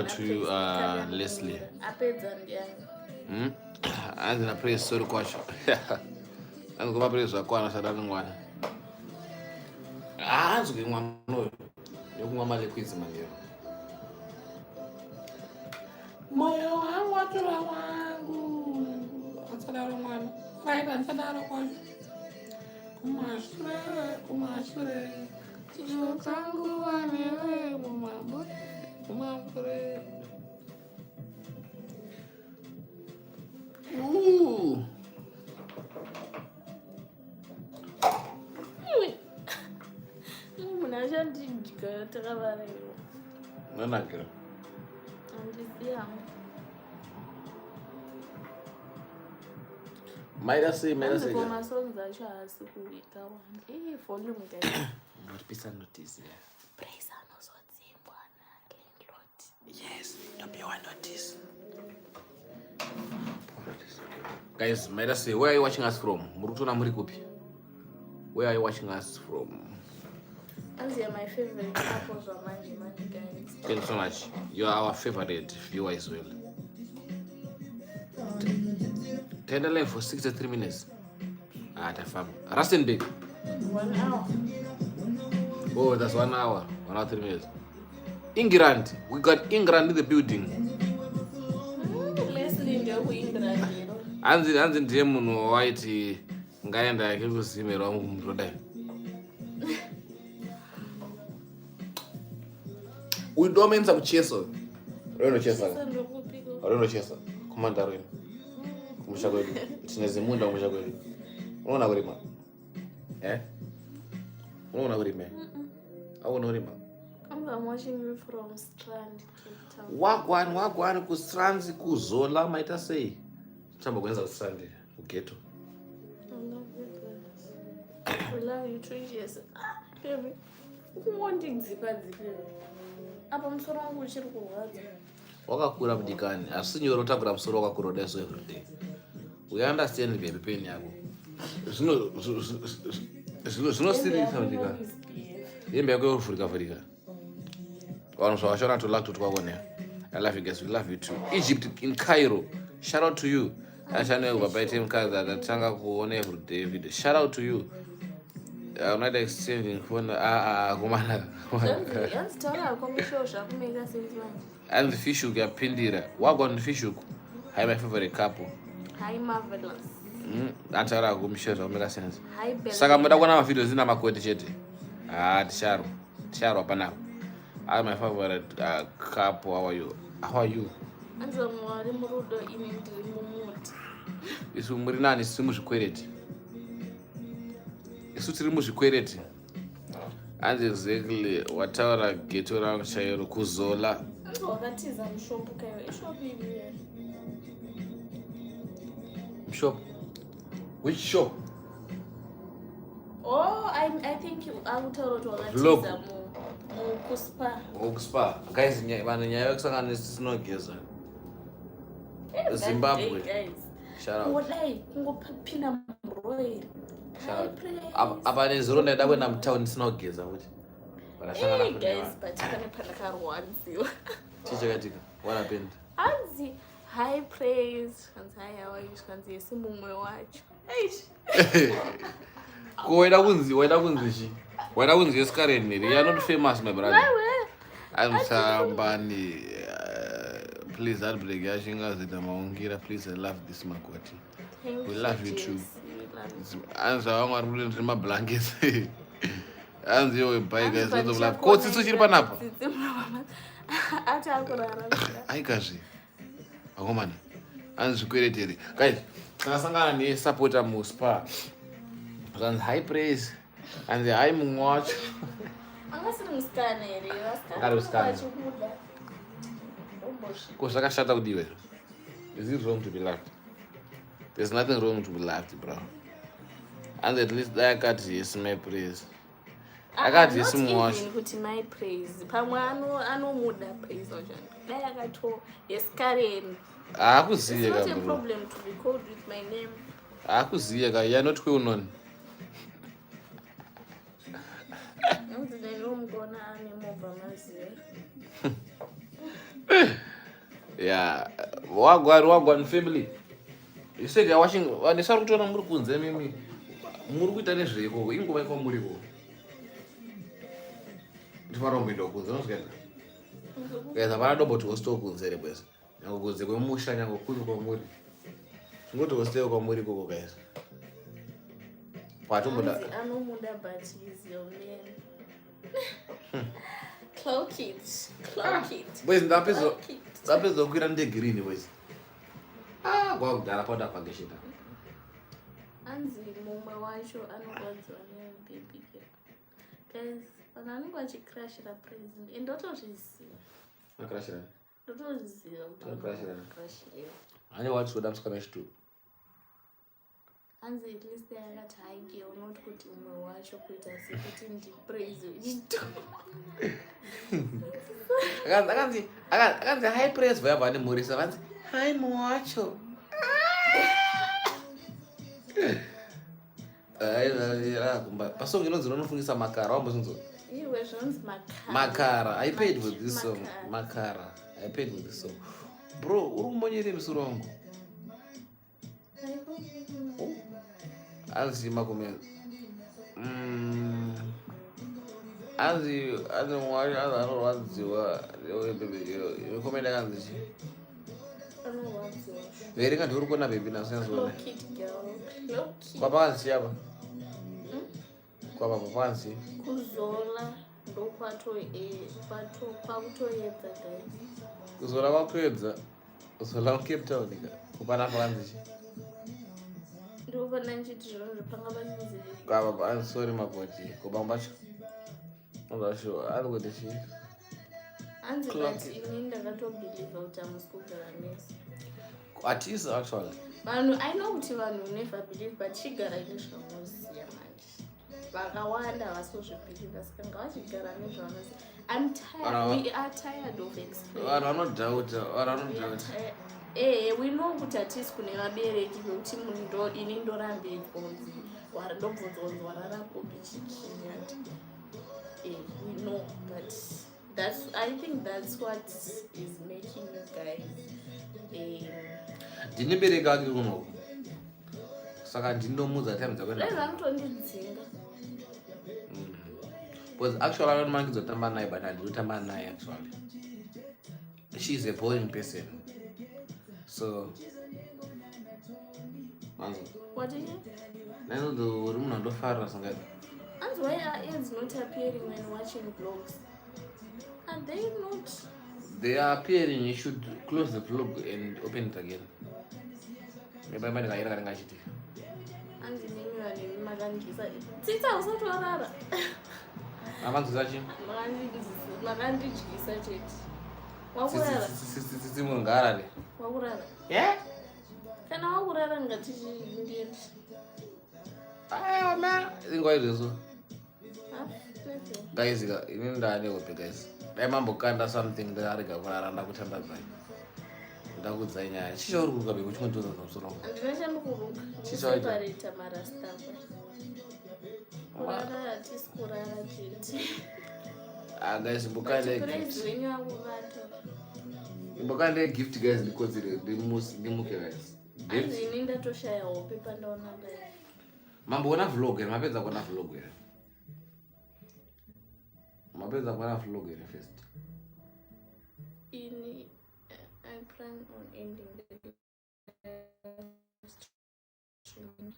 Speaker 1: to Leslie and na press sorry kwacho and kuma press wakwana sadani ngwana anzwe mwana noyo yokumwa maliquids manheru moyo wangu watura wangu ansadaro mwana raita ansadaro kwacho kumashure chicho changu wanewe mumambure
Speaker 3: munhu achandidya takavarewo
Speaker 1: nanakira
Speaker 3: handisiyangu
Speaker 1: maida sei
Speaker 3: masongs acho haasi kuita wande volume
Speaker 1: notipisa notice
Speaker 3: praise anozodzingwa nalandlord.
Speaker 1: yes topiwa notice guys maida sei where are you watching us from muri kutona muri kupi where are you watching us from
Speaker 3: Those are my favorite couples of Manji guys.
Speaker 1: Thank you so much. You are our favorite viewer as well. Tender line for 63 minutes. Tafam. Rustenburg.
Speaker 3: 1 hour.
Speaker 1: Oh, that's 1 hour. 1 hour 3 minutes. England. We got England in the building.
Speaker 3: Leslie ndio ku England.
Speaker 1: Anzi ndiye munhu waiti ngaenda kekuzimirwa mumrodai. Uidomenza kuchesa. Renochesa. Renochesa. Komanda reno. Kumusha kwedu. Tineze munda kumusha kwedu. Unaona kurima? Unaona kurima? Au unaona?
Speaker 3: I'm watching you from Strand, Cape Town.
Speaker 1: Wagwan ku Strand kuzola maita sei. Tamba kuenza ku Strand ugeto.
Speaker 3: I love you 2 years. Baby. Uwanti dzipa. Apa musoro wangu uchiri kurwadza.
Speaker 1: Wakakura mudikani, asi nyoro takura musoro wakakura kudai so every day. We understand baby pain yako. Zvino sirisa mudikani. Yembe yako yorufurika. Vanhu zvavashona to luck to twakone. I love you guys, we love you too. Egypt in Cairo. Shout out to you. Ashane baba team kaza datanga kuona every day video. Shout out to you. I'm not exchanging phone. Kumana. And the fishhook ya pindira. Wagwan the fishhook. Hi my favorite couple.
Speaker 3: Hi marvelous.
Speaker 1: Antara kumsheza omega sense.
Speaker 3: Hi Bella.
Speaker 1: Saka muda kuona video zina Makhoti chete. Tisharo hapana. I'm my favorite couple. How are you?
Speaker 3: Anzo mwari murudo inindi mumuti.
Speaker 1: Isu muri nani simu zvikwereti. Isu tiri muzvikwereti. And exactly wataura geto rangu chairo kuzola.
Speaker 3: Wakatiza mshopu kayo. Ishopu ibi.
Speaker 1: Shop. Which shop?
Speaker 3: Oh, I think you autaura to wakatiza kuspa.
Speaker 1: Kuspa. Guys, vanhu nyaya yokusangana nesinogeza. Zimbabwe. Shout out.
Speaker 3: Wadai kungopinda mroiri.
Speaker 1: Apa nezuro ndaida kuenda mutown sinogeza kuti.
Speaker 3: Hey guys, but pane panakarwanziwa.
Speaker 1: Chichakatika. What happened?
Speaker 3: Anzi high praise. Anzi how are you? Anzi yesimumwe wacho.
Speaker 1: Waida kunzi chi. Waida kunzi yesikaren here. You are not famous my brother. I'm somebody. Please outbreak yashinga zita maungira. Please I love this Makhoti. We love you too. Anzi wangu arule ndima blankets. Anzi yo buy guys lot of love. Kotsi chiri panapa.
Speaker 3: Ati akurara.
Speaker 1: Aikazi. Akomana. Anzi kweretere. Guys, takasangana ne supporter mu spa. Anzi high praise. Anzi high mungwacho.
Speaker 3: Angasiri musikana here.
Speaker 1: Akari musikana. Kozvakashata kudiwe. Is it wrong to be loved? There's nothing wrong to be loved, bro. And at least I got yes, my praise.
Speaker 2: Akadzi
Speaker 3: not
Speaker 2: simu wacho.
Speaker 3: even kuti my praise. Pamwe anomuda praise wacho. Dai akato yeskareni.
Speaker 2: Akuziye
Speaker 3: It's not a
Speaker 2: bro.
Speaker 3: problem to be called with my name.
Speaker 2: Akuziye ka you're not unoni. Yeah, wagwan family. You said you're watching. Ndisari kutoona muri kunze mimi. Muri kuita nezveko. Inguva iko muriko. Ndifara kumboenda kunze unozvikaenda. Guys, havana dombo tihostewo kunze boys. Nyango kunze kwemusha nyango kuri kwamuri. Ngoti hostewo kwamuri koko guys. Patomboda.
Speaker 3: Anomuda but he's your man. Cloak it.
Speaker 2: Boys, ndapedza kukwira ndegirini boys. Kwakudhara kwada pangeshita.
Speaker 3: Anzi mumwe wacho anorwadziwa nebaby girl. Guys, vanhu vanenge vachikrashira present. And ndotozviziva.
Speaker 2: Makrashira.
Speaker 3: Ndotozviziva kuti
Speaker 2: Makrashira. Ane watsoda musikana wechitu.
Speaker 3: Anzi at least yakati hai girl not kuti umwe wacho kuita sekuti ndipraise wechitu.
Speaker 2: Akanzi high praise vayabva nemhurisa vanzi hai muwacho. Pasong inonzi unofungisa makara wambozvinzwa.
Speaker 3: Iwe zvanzi
Speaker 2: Makara. I paid for this song. Makara. I paid for this song. Bro, uri kumbonyere musoro wangu. Anzi makomeza. Anzi mwacho anorwadziwa. Yokomenda kanzi chi. Verenga ndiuri kuona baby nasenzo. Kwapanzi apa? Kwapanzi.
Speaker 3: Kuzola kwakutoedza guys.
Speaker 2: Kuzola kwakuedza. Kuzola Cape Town ika. Kupana panzi chi.
Speaker 3: Ndopana nchiti zviro zvapanga panzi.
Speaker 2: I'm sorry Makhoti. Kubambacho. Ndasho arikuti chi.
Speaker 3: Anzi but ini ndakatobhiliva kuti hamusi kugara nesi.
Speaker 2: At least actually.
Speaker 3: Vanhu I know kuti vanhu never believe but chigara nezvamunoziya manje. Vakawanda vasozvibhiliva saka ngavachigara nezvavanoziya. I'm tired. We are tired of explaining.
Speaker 2: Vanhu vanodhauta.
Speaker 3: We know kuti hatisi kune vabereki vekuti ini ndorambe kunzi ndobvunzwa kunzi wararakopi chikinyati. We know but I think that's what is making you guys
Speaker 2: ndinibereka ake kunoku saka ndinomudza time dzakwenda
Speaker 3: vanotondidzinga
Speaker 2: because actually anomanikidza kutamba naye but handinotamba naye actually she is a boring person so manzo
Speaker 3: what is it
Speaker 2: nainodo uri munhu andofarira sanga
Speaker 3: and why are ads not appearing when watching vlogs? Are they not?
Speaker 2: They are appearing. You should close the vlog and open it again. Maybe I'm going to get it.
Speaker 3: And the name you are Magandisa. Tita was not Rara.
Speaker 2: I want to touch him.
Speaker 3: Magandis research it. What were
Speaker 2: yeah?
Speaker 3: Can I order and get it?
Speaker 2: Ah, man. I think why is so? Guys, even the guys. Mambo something that I got around kutamba zai. Ndakudza nyaya. Chicho uri kuruka beko chimotoza pamusoro.
Speaker 3: Andinoshanda kuruka. Chicho marasta. Kurara hatisi kurara chete.
Speaker 2: Guys, mbokande gift. Mbokande gift guys because the muke guys.
Speaker 3: Gift. Ini ndatoshaya hope pandaona guys.
Speaker 2: Mambo ona vlog, mapedza kuona vlog here. Mapedza kuona vlog here first.
Speaker 3: I plan on ending the streaming.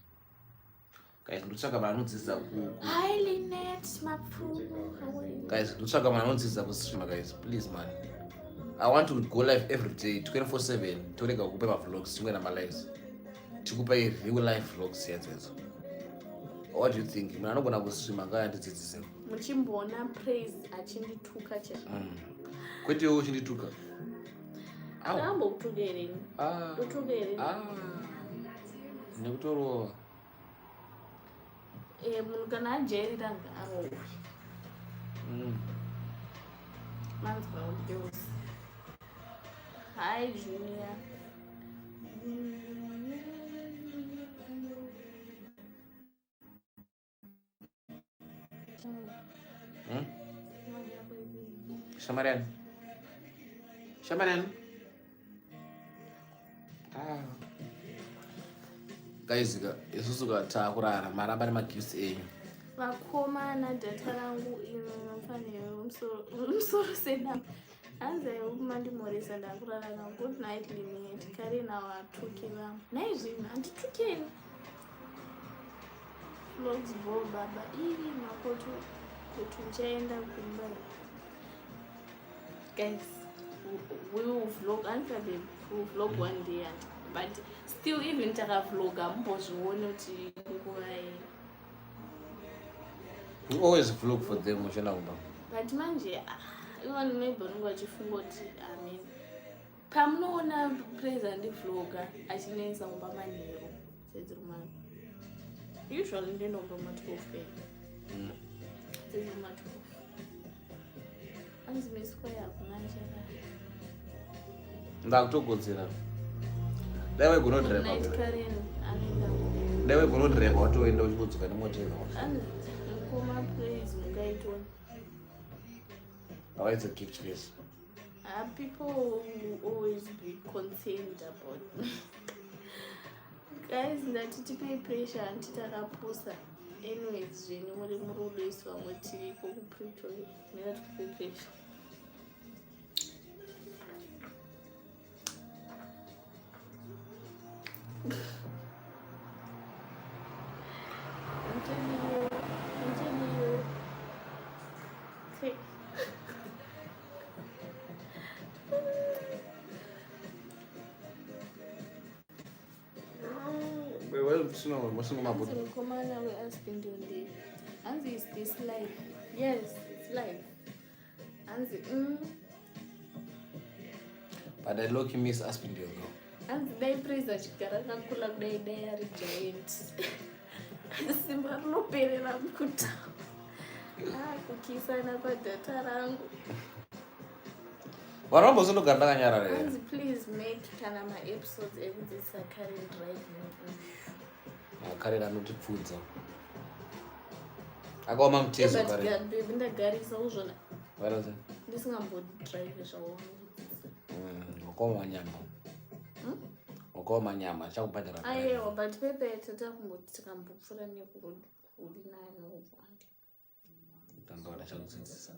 Speaker 2: Guys, ndotsvaka vanodzidzisa ku
Speaker 3: Highly net mapfumo.
Speaker 2: Guys, ndotsvaka vanodzidzisa ku stream guys. Please man. I want to go live every day 24/7. Torega kupe ma vlogs, tingwe na ma lives. Tikupa real life vlogs yenzezo. What do you think? Mna anogona ku stream ngaya ndidzidzise.
Speaker 3: Muchimbona praise achindituka che.
Speaker 2: Kwete wewe uchindituka.
Speaker 3: Rambo kutugereni. Kutugereni.
Speaker 2: Nekutoro.
Speaker 3: Munhu kana ajairira ngaro. Manzwa girls. Hi, Junior.
Speaker 1: Shamaran. Shamaran. Guys, isusu kurara maramba nemagifts enyu.
Speaker 3: Vakomana data rangu ino nofanira umusoro sedam. Hanzi mandimhoresa ndakurarana. Good night limit. Kare nawo atuki vamwe. Naizvino handitukeni. Vlogs bo baba. Makoto kuti uchaenda kumba. Guys, we will vlog. Anfabe we will vlog one day. But still even takavloga mbozvione kuti nguva.
Speaker 1: We always vlog for them,
Speaker 3: but manje even maybe unenge wachifunga kuti amen pamunoona praise ndivloga achinesa kumba manheru sedzirumani usually ndinomba ma12 sedziruma12 anzimiswa yakunanjara
Speaker 1: ndakutogodzera dai waigonodhireva watoenda uchidzoka nemotero
Speaker 3: koma praise mungaitoni.
Speaker 1: Oh, it's a gift face.
Speaker 3: People will always be concerned about guys ndatiti pay pressure antitakapusa anyways zveni muri murudo vamwe tiriko kupretoria nati kupay pressure. Mukomana we-husband only. Anzi, is this life? Yes, it's life. Anzi,
Speaker 1: But I look you miss husband you go.
Speaker 3: Anzi, dai praise achigara kakula kudai ari giant. Simba rinoperera mukutaura. Kukisana padata rangu.
Speaker 1: Varambozondogara ndakanyarara here.
Speaker 3: Anzi, please make kana ma-episodes ekudzisa current right now.
Speaker 1: Karera anotipfudza akaoma mutezo
Speaker 3: ndagarisa uzvona
Speaker 1: varase
Speaker 3: ndisingambodrive zvaona
Speaker 1: wakaoma nyama wakaoma nyama achakubhadhara
Speaker 3: aiwa but pepe tatakumboti tikambopfuura nekuri nani
Speaker 1: tandoda chakudzidzisa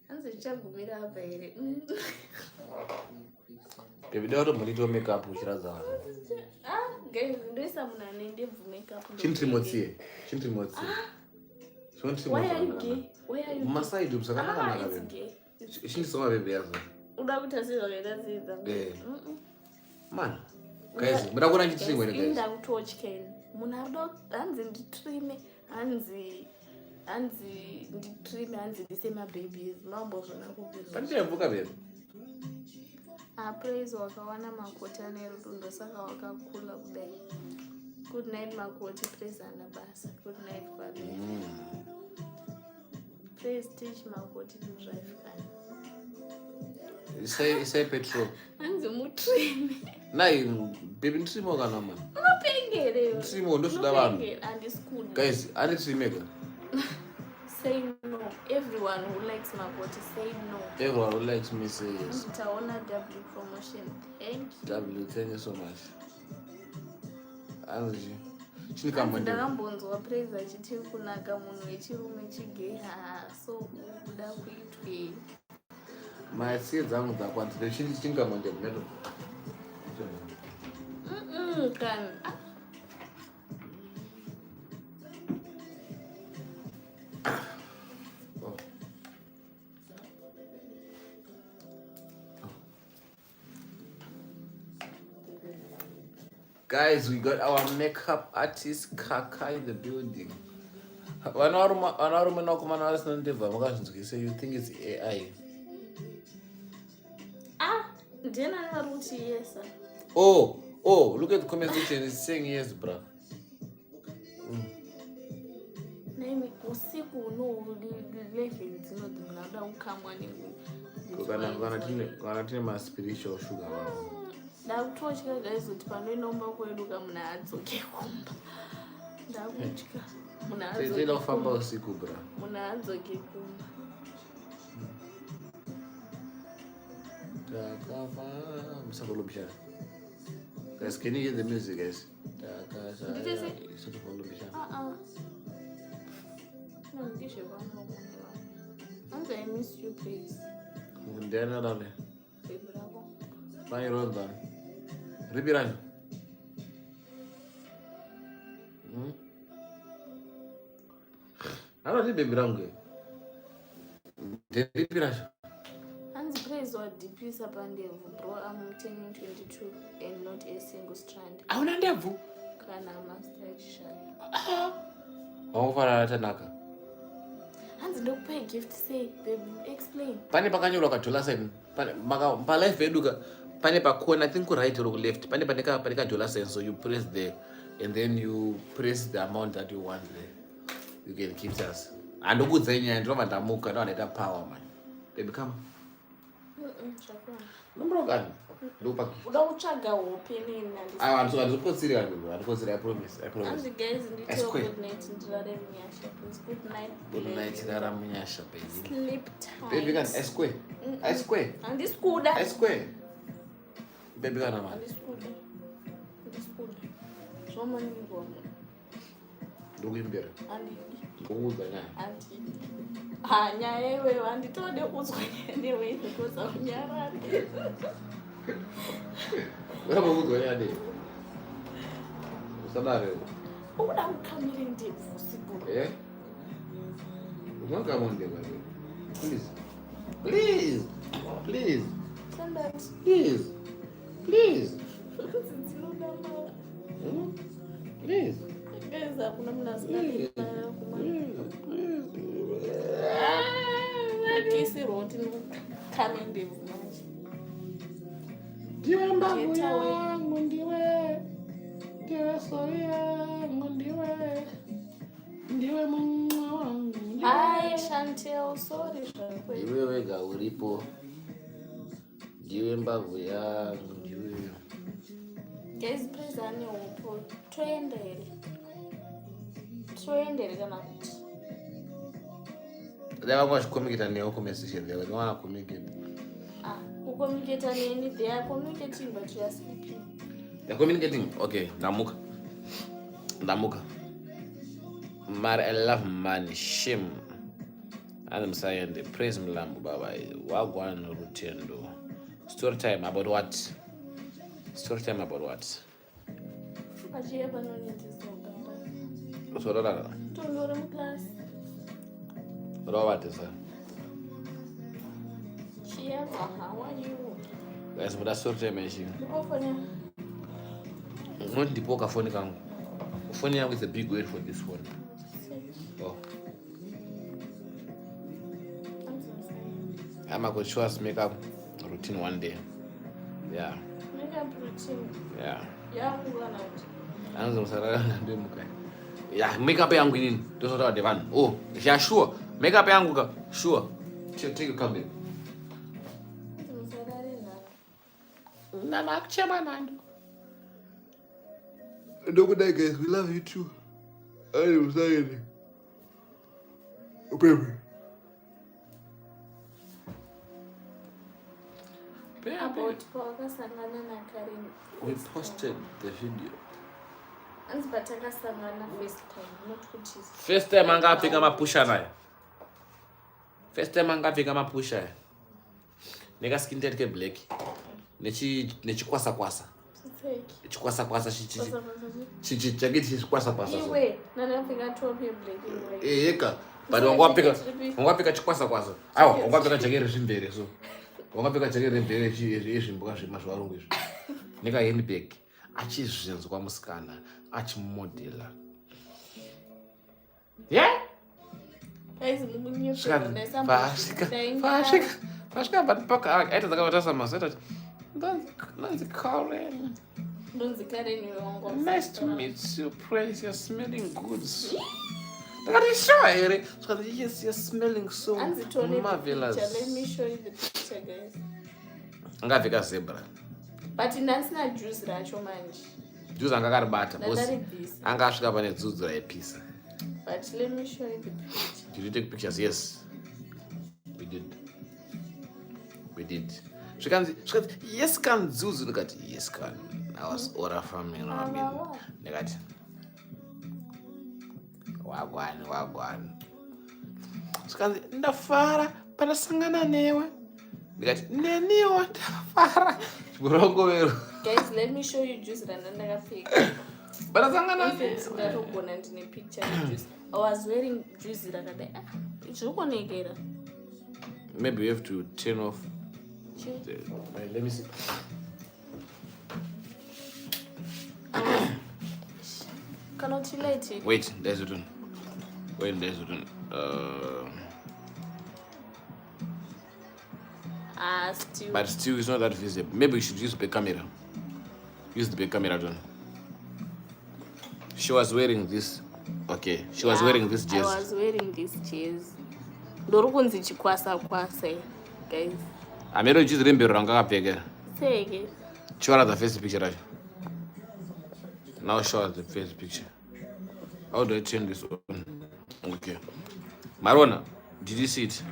Speaker 3: hanzi zvichagumira apa here
Speaker 1: bebida kuti murito makeup uchiradza vanhu
Speaker 3: ndoisa munhu anende makeup
Speaker 1: chintirimotsie mumasaidi musakanaka chindiso bebe yazo
Speaker 3: uda kuita sezvakaita dzidza
Speaker 1: man guys muda kuona chitirimwe guys
Speaker 3: inda kutochkeni munhu arida hanzi nditrime hanzi nditrime hanzi ndise mababies mambozvona kubvira
Speaker 1: pandichavuka bebe
Speaker 3: praise wakawana Makhoti nerudo saka wakakula kudai. Good night Makhoti, praise ana basa. Good night father. Praise teach Makhoti to drive car.
Speaker 1: Say petrol.
Speaker 3: Hanzi mutrime.
Speaker 1: Nai baby ntrimo kana man.
Speaker 3: Unopengere.
Speaker 1: Ntrimo ndosvida vanhu.
Speaker 3: And school.
Speaker 1: Guys, ani trimeka.
Speaker 3: Say no. Everyone who likes Makhoti, say no.
Speaker 1: Everyone who likes me say yes.
Speaker 3: Utaona W promotion. Thank you.
Speaker 1: W, thank you so much. Anzi. Chinikamande.
Speaker 3: Ndakambonzwa praise achiti kunaka munhu wechirume chigay so kuda kuitwe.
Speaker 1: Masi dzangu dzakwanzira chingamande medo.
Speaker 3: Kan.
Speaker 1: Guys, we got our makeup artist Kaka in the building. Vanarume nakomana vasina ndebva makazvinzwisa you think it's AI.
Speaker 3: Ndena naruti yes.
Speaker 1: Oh, look at the comment section. It's saying yes, bro.
Speaker 3: Name usiku no 11 dzinodzi munoda kukamwa
Speaker 1: kana tine maspiritual sugar vavo
Speaker 3: ndakutotya guys kuti panoinomba kweduka munhu adzoke kumba ndakutya
Speaker 1: tinoda kufamba usiku bra
Speaker 3: munhu adzoke kumba
Speaker 1: musakolombishana guys, can you hear the music guys?
Speaker 3: No, ndizve vanomuneva anzi I miss you please
Speaker 1: ndianadane
Speaker 3: baby rako
Speaker 1: vaironza ripi racho anoti bebi rangu nderipi racho
Speaker 3: hanzi praise wadipisa pandebvu bro. I'm turning 22 and not a single strand.
Speaker 1: Hauna ndebvu?
Speaker 3: Kana master achishaya.
Speaker 1: Wakufanana tanaka.
Speaker 3: Hanzi ndokupa gift say baby explain.
Speaker 1: Pane pakanyorwa ka dollar sign. Pa life eduka pane pa corner I think ku right or left. Pane ka dollar sign, so you press there and then you press the amount that you want there. You can keep us. Andokuzenya ndinova ndamuka ndinoita power man. Baby come. Nombro gani? Ndopa.
Speaker 3: Uda kutsvaga hope nini
Speaker 1: handisi. Andikotsiri kanhu. Andikotsiri I promise.
Speaker 3: And the guys ndito good night ndirare munyasha please. Good night.
Speaker 1: Good night rara munyasha baby.
Speaker 3: Sleep tight.
Speaker 1: Baby kan esque. Esque.
Speaker 3: Andiskuda.
Speaker 1: Esque. Baby kana man.
Speaker 3: Andiskuda. Zvoma ningoma.
Speaker 1: Ndokuimbira.
Speaker 3: Andi.
Speaker 1: Ndokuudza nyaya.
Speaker 3: Andi. Nyaya iwewe handitode kuzwa newe ndikoza kunyarare.
Speaker 1: Uramba kuzwa nyaya nei? Usadare.
Speaker 3: Uda kukamire ndebvu usiku.
Speaker 1: Ungakamwa ndebvu. Please. Please. Please.
Speaker 3: Send that.
Speaker 1: Please. Please.
Speaker 3: Ndinoda mara.
Speaker 1: Please.
Speaker 3: Guys, hakuna mna asingapenda kumwa. Kisi roti kame ndebvu manje.
Speaker 1: Ndiwe mbavu yangu ndiwe. Ndiwe sori yangu ndiwe. Ndiwe mumwa wangu.
Speaker 3: Hi Chantel, sorry shakwe.
Speaker 1: Ndiwe wega uripo. Ndiwe mbavu yangu ndiwe.
Speaker 3: Guys, please ane upo. Twendere kana kuti.
Speaker 1: They are going to communicate and they conversation. They don't want to communicate.
Speaker 3: Who communicate and they are communicating, but you are sleeping.
Speaker 1: They are communicating. Okay, Namuka. Mar, I love money. Shame. And I'm saying the praise Mlambu Baba. Wagwan Rutendo. Story time about what? Story time about what?
Speaker 3: Actually, I don't know this.
Speaker 1: So,
Speaker 3: don't go to class.
Speaker 1: What is that?
Speaker 3: How are you?
Speaker 1: Guys, but that's story time machine.
Speaker 3: What
Speaker 1: Not the poker phone. Phone is a big word for this one. Oh. I'm going to show us makeup routine one day. Yeah.
Speaker 3: Makeup routine?
Speaker 1: Yeah.
Speaker 3: Yeah, I'm going
Speaker 1: to yeah, makeup yangu nini? Those are the one. Oh, yeah, sure. Makeup yangu ka sure. Take your camera. Nana chema nando. Good night, guys. We love you too. I'm sorry. Baby. We posted the video. First time angapika mapusha naye. First time angapika mapusha. Nega skin tete black. Nechikwasa kwasa. Chikwasa chichi chagiti chikwasa kwasa.
Speaker 3: Iwe nana pika top black iwe.
Speaker 1: Eka. But wangapika chikwasa kwasa. Awa, wangapika chagere zvimbere so. Wangapika chagere mbere chizvimbuka zvimashwarungu izvo. Nega handbag. Achizvinzo kwa musikana. Achimodela. Yeah?
Speaker 3: Guys,
Speaker 1: Vasvika paka aita dzakavatasa mazeta. Nanzi Karen.
Speaker 3: Don't Karen
Speaker 1: Nice to meet you. Praise, you're smelling good. Ndakati sure here. Zvikati yes, you're smelling so marvelous.
Speaker 3: Let me show you the picture, guys.
Speaker 1: Angapfeka zebra.
Speaker 3: But ndasina juice racho manje.
Speaker 1: Juice anga karibata.
Speaker 3: This.
Speaker 1: Anga asvika pane dzudzu raipisa.
Speaker 3: But let me show you the picture.
Speaker 1: Did you take pictures? Yes. We did. Zvikanzi yes can dzudzu ndikati yes can. I was ora farming ndikati wagwan. Zvikanzi ndafara pandasangana newe. Ndikati neniwo ndafara. Chimurongovero.
Speaker 3: Guys, let me show you juice randakapfeka.
Speaker 1: Pandasangana
Speaker 3: ndatogona ndine picture juice. I was wearing juice rakadai. Zvirikuonekera.
Speaker 1: Maybe you have to turn off. Let me see.
Speaker 3: Cannot you light it?
Speaker 1: Wait, there's it.
Speaker 3: Still.
Speaker 1: But still, it's not that visible. Maybe we should use the camera. Use the camera, John. She was wearing this. Okay, she was wearing this jersey.
Speaker 3: I was wearing this jersey. Ndorukunzi chikwasa guys.
Speaker 1: Amero just remember rangakapfeka.
Speaker 3: Say again.
Speaker 1: Show her the first picture, right? Now show us the first picture. How do I change this one? Okay. Marona, did you see it?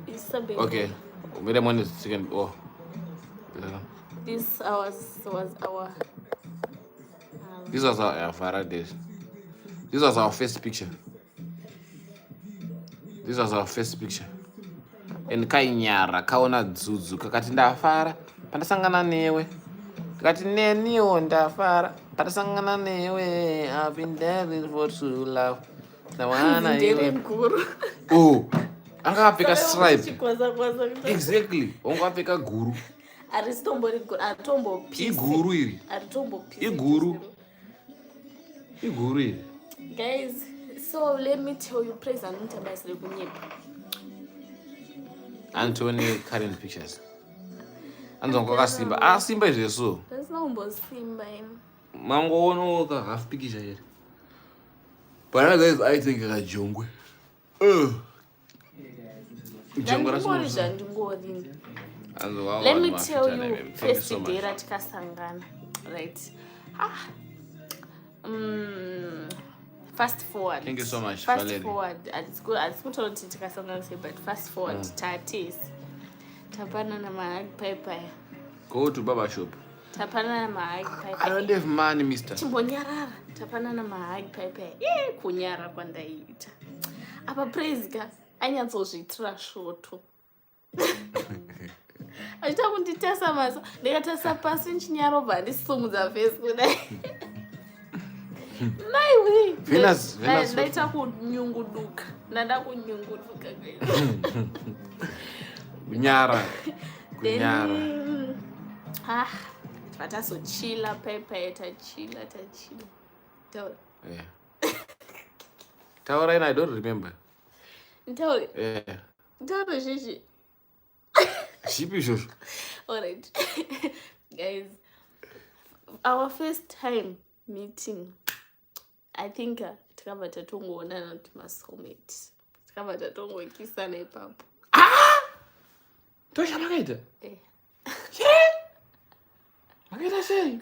Speaker 3: It's a bit.
Speaker 1: Okay. Wait a minute, second. Oh.
Speaker 3: This was our.
Speaker 1: This was our Faraday. This was our first picture. And kainyara kaona dzudzu kakati ndafara pandasangana newe. Kakati neniwo ndafara pandasangana newe. I've been there for true love. Nawana iwe. Oh. Angapfeka stripe. Exactly. Ungapfeka guru.
Speaker 3: Aristombori guru. Atombo piece.
Speaker 1: Iguru iri.
Speaker 3: Atombo piece.
Speaker 1: Iguru iri.
Speaker 3: Guys, so let me tell you, praise and interbaisle kunyepa.
Speaker 1: Anthony current pictures. Anzongoka Simba. Simba is so.
Speaker 3: There's no more Simba.
Speaker 1: Mango no ka half picture here. But guys, I think it's a jongwe. Let me tell you, first day ratikasangana, right? Fast forward. Thank you so much. Fast Valerie. Forward. It's good. It's good to tikasangana say, but fast forward. Tatis. Tapana na mahagi pai. Go to Baba shop.
Speaker 3: Tapana na mahagi pai.
Speaker 1: I don't have money, mister.
Speaker 3: Chimbonyarara. Tapana na mahagi pai. Kunyara kwandaita. Apa praise ka. Anyatsozvitira shoto. Achita kunditesa maso. Ndikatasa pasi chinyarobva ndisumudza face kudai. Naiwe.
Speaker 1: Venus.
Speaker 3: Ndaita kunyunguduka. Ndada kunyunguduka.
Speaker 1: Kunyara.
Speaker 3: Vatazochila pepe tachila. Taura.
Speaker 1: Yeah. Taura, I don't remember.
Speaker 3: Taura.
Speaker 1: Yeah.
Speaker 3: Taura shishi.
Speaker 1: Shipi.
Speaker 3: Alright. Guys, our first time meeting, I think tikabva tatongoonana kuti masoulmate. Tikabva tatongokisana ipapo.
Speaker 1: Tosha makaita? Makaita sei?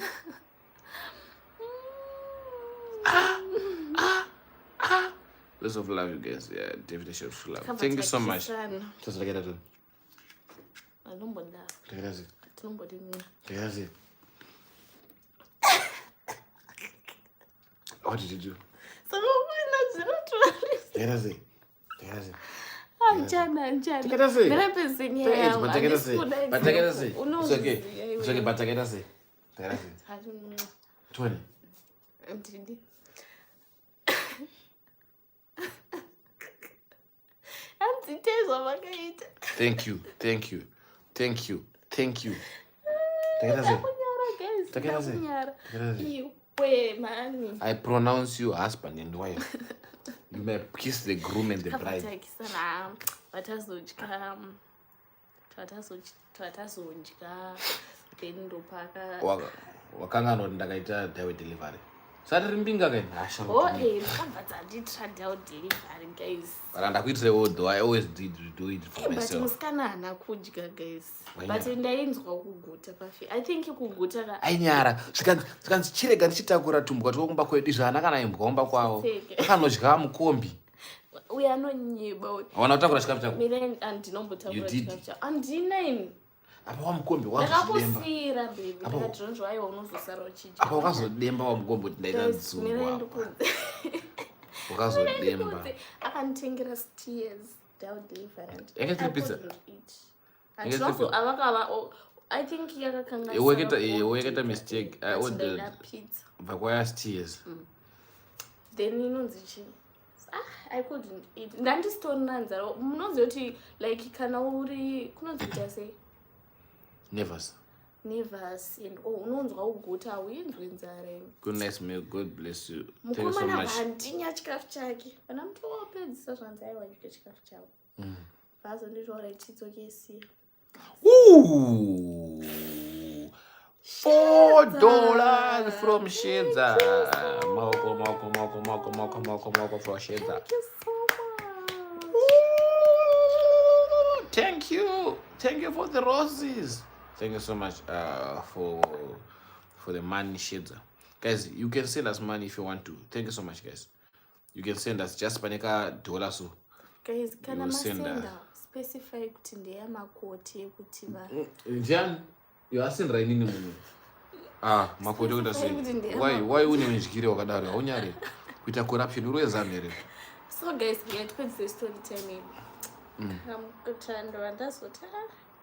Speaker 1: Lots of love, you guys. Yeah, David shows love. Thank you so much. Just like that. What did you do? Thank you. I pronounce you husband and wife. You may kiss the groom and the bride. Wakanga no ndakaita dawe delivery.
Speaker 2: Sari rimbinga kai.
Speaker 3: But I did try out delivery, guys.
Speaker 2: But and I quit say, oh, though I always did do it for
Speaker 3: But
Speaker 2: myself.
Speaker 3: musikana hana kudya, guys. But ndainzwa kuguta pafi. I think kuguta ka.
Speaker 2: Ainyara, zvikanzi chirega ndichitakura tumbwa tokumba kwedu zvana kana imbwa kwawo. Akanodya mukombi.
Speaker 3: Uya anonyeba.
Speaker 2: Wana utakura chikafu chako.
Speaker 3: Mine andinombotakura chikafu chako. Andina.
Speaker 2: Apa wamukombi wakuzodemba.
Speaker 3: Ndakapusira baby. Ndakadhonzva aiwa unozosara uchidya.
Speaker 2: Apa wakazodemba wamukombi ndaida dzungwa. Wakazodemba.
Speaker 3: Akanditengera steers. Deliverant.
Speaker 2: Yakati pizza.
Speaker 3: And also I think yakakanga.
Speaker 2: Weketa mistake. I ordered
Speaker 3: pizza.
Speaker 2: Vakwaya steers.
Speaker 3: Then inonzi I couldn't eat. Ndandistonanza. Munozi kuti like kana uri kunonzi say
Speaker 2: Nevers.
Speaker 3: And unonzwa uguta uinzwe nzara.
Speaker 2: Goodness me, God bless you. Thank you so much.
Speaker 3: Mukomana bandinya chikafu chake. Pana mtu wapedzisa zvanzi aiwa chikafu chikafu chako. Vazo ndizvora ichitsokesiya.
Speaker 2: Ooh. $4 from Shedza. Moko for Shedza.
Speaker 3: Thank you so much.
Speaker 2: Ooh, thank you. Thank you for the roses. Thank you so much for the money, Shedza. Guys, you can send us money if you want to. Thank you so much, guys. You can send us just panika $1 so.
Speaker 3: Guys, kana masenda specify kuti ndeya Makhoti ekuti va.
Speaker 2: Jan, you are sending nini munhu? Makhoti kuti say. Why unenjikire wakadaro? Aunyari. Kuita corruption urwezana here.
Speaker 3: So guys, we had put the story time. Kutando ndazoti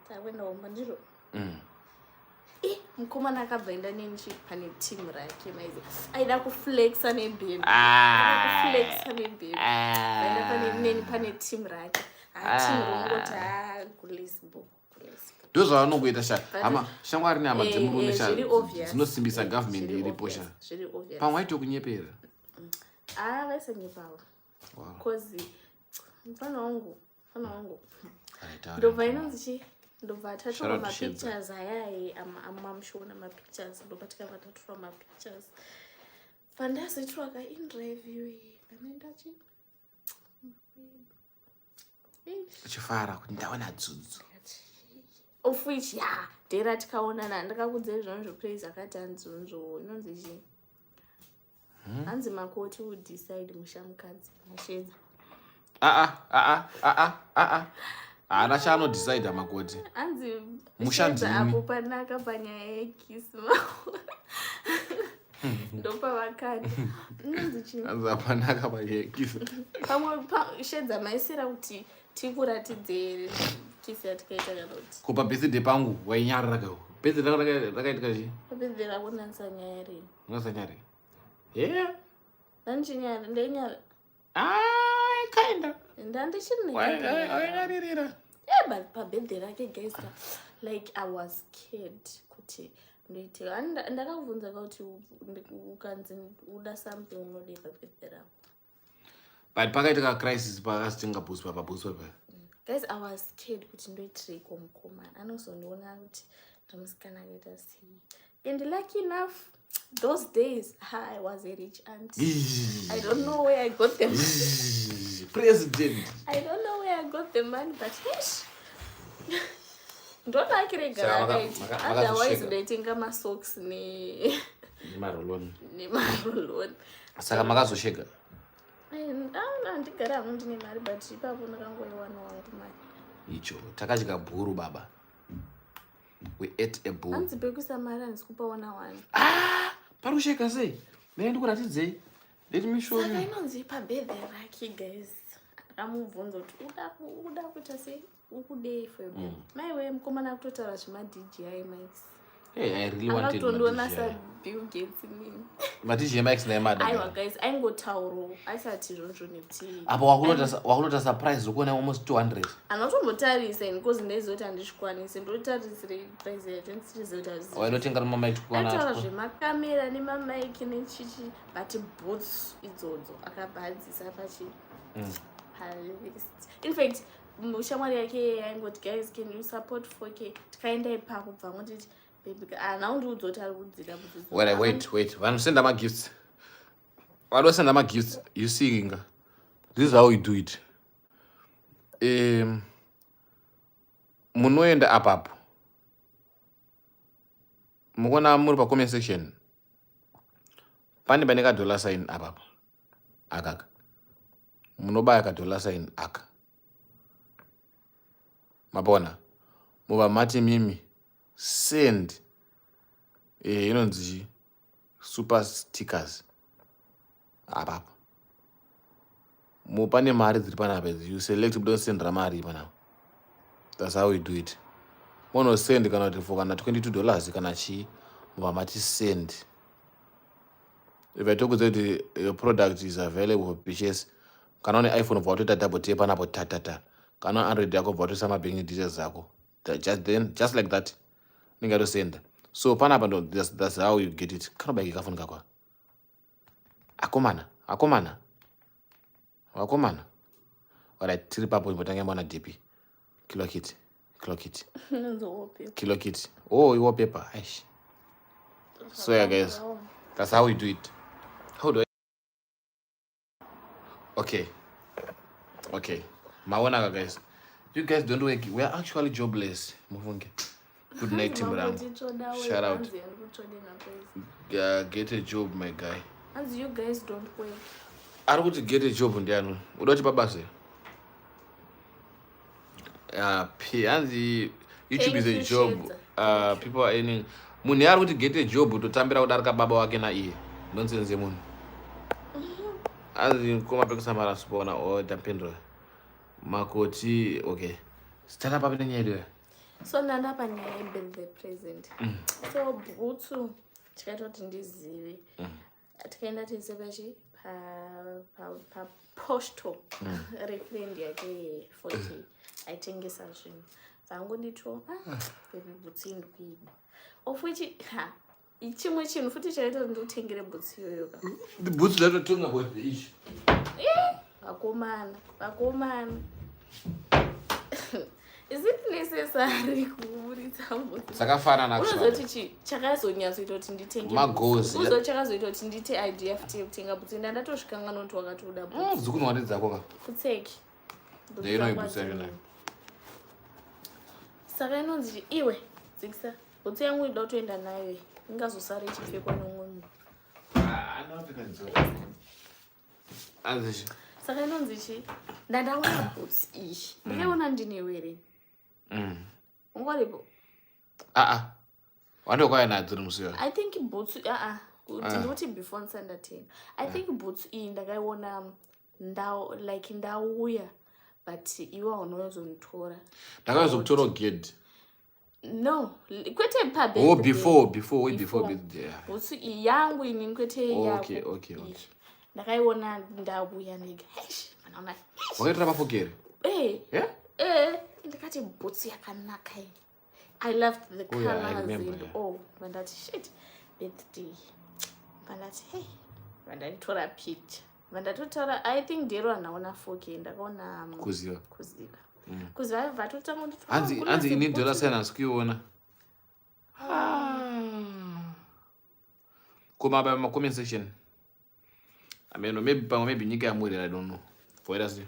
Speaker 3: tawenda omba ndiro. Mukomana akabvenda nenchi pane team rake maize. Aida kuflexa nebhemi. Kuflexa nebhemi. Aida pane team rake. Team ngota kulisbo.
Speaker 2: Those are no way to shut. Shamwari ni ama dzimurume sha. Dzinosimbisa government iripo sha.
Speaker 3: Very obvious.
Speaker 2: Pamwe tokunyepera.
Speaker 3: Vasanyepawa.
Speaker 2: Wow.
Speaker 3: Cause mfano wangu. Ndobva inonzi ndobva tatora mapictures ayayi amamshona mapictures ndobva tikabva tatora mapictures fandazoitwa ka interview kanenda chi
Speaker 2: chifara kuti ndaona dzudzu
Speaker 3: of which dera tikaonana ndakakudze izvonizvo praise akati anzunzo inonzi chi hanzi Makhoti would decide mushamukadzi mashedza Ana chano decide Makhoti. Anzi mushandi apo panaka panyaya yekisi. Ndopa vakani.
Speaker 2: Anzi apanaka panyaya yekisi.
Speaker 3: Pamwe Shedza maisira kuti tikuratidze kisi yatikaita kana kuti.
Speaker 2: Kupa birthday pangu wainyarira kawo. Birthday rakaitika chi?
Speaker 3: Birthday rakona nsanyari.
Speaker 2: Nsanyari. Yeah.
Speaker 3: Nanchinyari ndenyari.
Speaker 2: Kinda.
Speaker 3: Yeah, but pabirthday rake guys, like I was scared kuti ndoite ndakavunza kuti ukanzi uda something unode pabirthday rako.
Speaker 2: But pakaitika crisis pakasitinga buswa pa.
Speaker 3: Guys, I was scared kuti ndoitire komukomana anozondiona kuti ndamusikana akaita sei. And lucky enough those days I was a rich auntie. I don't know where I got them.
Speaker 2: President.
Speaker 3: I don't know where I got the money, but yes. Don't like it, guys. Otherwise, they think I'm a socks ni
Speaker 2: marolon.
Speaker 3: Saka
Speaker 2: makazosheka.
Speaker 3: Ndigara ndine mari but ipapo ndakangoiwana wangu mari.
Speaker 2: Icho takachika bhuru baba. We ate a bull.
Speaker 3: Hanzi bekusa mari andisikupa 1
Speaker 2: parusheka sei? Ndikuradzidzei. Let me show you.
Speaker 3: Saka inonzi pabirthday rake guys. Akamubvunza kuti uda kuita sei? Ukudei for me. Maiwe mukomana kutotaura zvima DJI mics.
Speaker 2: Hey, I really wanted to
Speaker 3: know Bill Gates nini.
Speaker 2: But DJI mics na madam.
Speaker 3: Aiwa guys, aingotauro. Aisati zvonzvo nekuti.
Speaker 2: Apo wakulota surprise ukuona almost 200.
Speaker 3: Anotombotarisa because ndezoti andishikwanise ndotarisire price yacho ndisizoti azizi.
Speaker 2: Wainotenga ma mic kuona.
Speaker 3: Aitaura zvemakamera nemamic nechichi but boots idzodzo akabhadzisa pachi. In fact, mushamwari yake yaingoti guys can you support 4K tikaenda ipapo bva ngoti baby ana undiudzoti ari kudzida
Speaker 2: butsu. Wait. Vanosenda ma gifts. What was my gifts? You see, Inga. This is how we do it. Munoenda apapo. Mukona muri pa comment section. Pane baneka dollar sign apapo. Akaka. Munobaya ka dollar sign aka. Mabona. Muba mati mimi send inonzi super stickers apapo. Mupane mari dziri panapa. You select don't send ramari panapa. That's how we do it. Mono send kana kuti for kana $22 kana chi muba mati send. If I talk about your product is available for purchase, kana on iPhone for double tap panapo tatata. Kana Android yako for sama banking details zako. Just like that. Ninga to send. So panapa that's how you get it. Kana bagi ka phone kakwa. Akomana. Alright, three papo importante mwana DP. Kilo kit. Oh, you wallpaper. Aish. So yeah, guys, that's how we do it. How do I? Okay. Mawana, guys. You guys don't work. We are actually jobless. Mufunge. Good night, Timbrang. Shout out. Get a job, my guy.
Speaker 3: As you guys don't work.
Speaker 2: I want to get a job on Diano. What about Babase? YouTube is a job. People are earning. Muni are to get a job to tambira udarka baba wake na iye. Nonsense mun. As in koma peka samara spona or dampendro. Makhoti, okay. Start up happening here.
Speaker 3: So nanda panya the present. So Butsu chikato tindizivi. Tikaenda tisebachi pa posto refriend yake 40 aitengesa zvinhu dzangondito bhutsi ndikuiba of which chimwe chinhu futi chaita kuti ndikutengere bhutsi iyoyo ka
Speaker 2: bhutsi dzatotonga bwedhe ichi
Speaker 3: vakomana is it necessary kuburitsa bhutsi
Speaker 2: dzakafanana
Speaker 3: unozoti chakazonyatsoita kuti nditenge
Speaker 2: magozi
Speaker 3: chakazoita kuti ndite idea futi yekutenga bhutsi ndatosvikanga noti wakatoda bhutsi
Speaker 2: dzikunwari dzako ka
Speaker 3: kutseki
Speaker 2: ndeinoibhutsi yacho
Speaker 3: saka inonzi iwe dzikisa bhutsi yangu ida kutoenda nayo ingazosara ichipfekwa nomwe munhu saka inonzi chi ndandaona bhutsi iyi ndikaiona ndinewo here ungoripo
Speaker 2: wandokwaya nadzo rimusiwa
Speaker 3: I think bhutsi ndinoti before ndisandatenga I think bhutsi iyi ndakaiona ndauya but iwe haunozonitora
Speaker 2: ndakaizokutora ugedhi
Speaker 3: no kwete pabirthday
Speaker 2: before
Speaker 3: bhutsi iyi yangu inini kwete yako
Speaker 2: okay
Speaker 3: ndakaiona ndauya ndega manaona
Speaker 2: wakaitira mapokere
Speaker 3: ndikati bhutsi yakanaka iyi I loved the colors and vandati shit birthday vandati hey vandaitora picture vandatotora I think ndero anaona 4K ndakaona
Speaker 2: kuziva
Speaker 3: vatotanga
Speaker 2: hanzi ini dollar sign asikuiona kumaba comment section ameno maybe nyika yamuri I don't know for us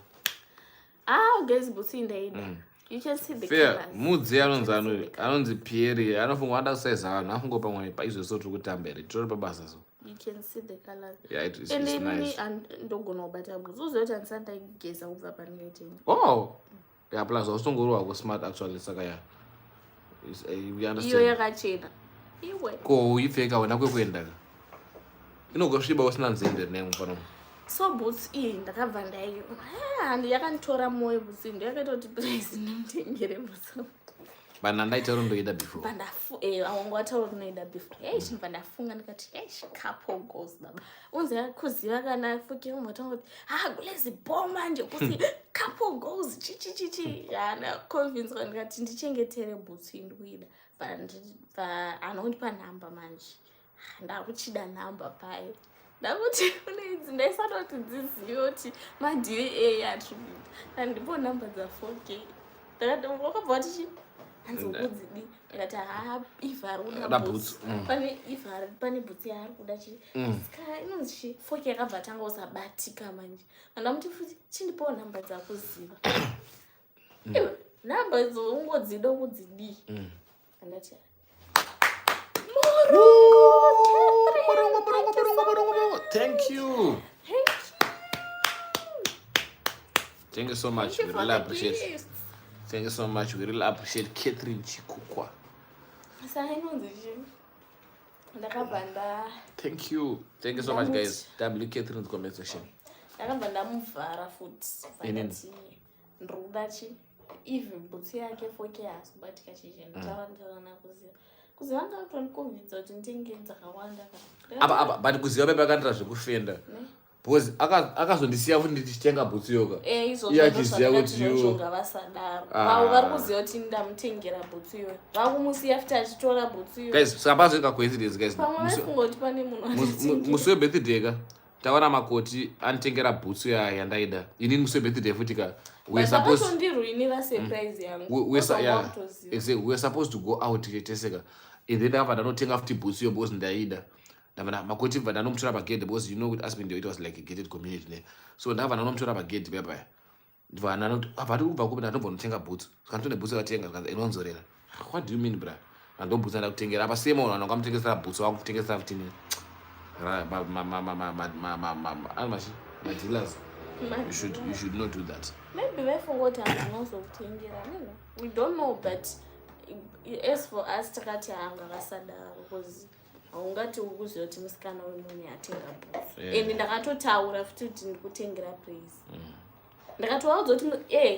Speaker 3: guys bhutsi ndaida you can see the
Speaker 2: fair
Speaker 3: colors
Speaker 2: mudzi anonzi Pierre anofunga wanda kusaiza vanhu afunga pamwe paizvozvo tiri kutambira titori pabasa so
Speaker 3: you can see the colors
Speaker 2: it's
Speaker 3: nice ndogona kubata bhutsi uzoti handisandaigeza kubva pangaitenga
Speaker 2: plus ausongoriwa kusmart actually saka we understand
Speaker 3: iyo yakachena iwe
Speaker 2: ko uipfeka wena kwekuenda inogosviba usina nzende nemo pano
Speaker 3: so bhutsi iyi ndakabva ndaiona yakanditora moyo bhutsi ndiyakaita kuti price ndimutengere bhutsi
Speaker 2: bana ndaitaura ndoida before
Speaker 3: awangu wataura unoida before chimva ndafunga ndikati couple goals baba unzi kuziva kana fuki umatanga kuti kulezi ball manje kuti couple goals chichichichi convince ndikati ndichengetere bhutsi ndikuida anondipa nhamba manje ndakuchida nhamba payo ndakuti uneidzi ndaisada kuti dzizive kuti madva atikuita ndipo nhamba dza4K ndakati wakabva tichi hanzi ukudzidi akati ivha ari kuda
Speaker 2: Da
Speaker 3: bhutsu
Speaker 2: boots.
Speaker 3: pane ivha pane bhutsu yaari kuda chi sika inonzi chi foki yakabva tanga usabatika manje andamuti futi chindipawo nhamba dzakuziva iwe nhamba idzo ungodzida kudzidii andati
Speaker 2: Thank you. Thank you so much. We really appreciate. Thank you so much. We really appreciate Catherine Chikukwa.
Speaker 3: sainonzi chi ndakabva
Speaker 2: Thank you. Thank you so much, guys. W Catherine's comment section.
Speaker 3: ndakabva ndamuvhara futi
Speaker 2: Inini?
Speaker 3: sakati ndiri kuda chi even bhutsu yake foki haasi kubatika chiche nditaura nakuziva ngakutonikonvidza kuti nditenge dzakawanda
Speaker 1: apa but kuziva bebe akandira zvekufenda because akazondisiya futi ndichitenga bhutsu yoga iye achiziva kuti
Speaker 3: izvozvonga vasadaro vavo vari kuziva kuti ndamutengera bhutsu iyoyo vakumusiya futi achitora bhutsu iyoyo
Speaker 1: guys sakapazoika coincidence guys
Speaker 3: pamwe vaifungoti pane munhu
Speaker 1: musi webirthday ka tawana Makhoti anitengera bhutsu yandaida inini musi webirthday futi ka
Speaker 3: vatondirwinira surprise yangu
Speaker 1: we were supposed to go out teseka and then ndakabva ndanotenga futi bhutsu yo because ndaida ndabva Makhoti bva ndanomutora pagedhe because you know kuti Aspen it was like a gated community there so ndakabva ndanomutora pagedhe pepaya ndibva ndanoti abva kubva kupi ndanobva notenga bhutsu saka nditone bhutsu akatenga kanza inonzorera what do you mean bra ndobhutsa ndakutengera apa same one anongamutengesera bhutsu wangutengesera futi my dealers you should not do that.
Speaker 3: Maybe vaifungoti hanozokutengera we don't know but as for us takati hanga vasadaro because haungati ukuziva kuti musikana wemunhu atenga bhutsu and ndakatotaura futi kuti ndikutengera praise ndakatovaudza kuti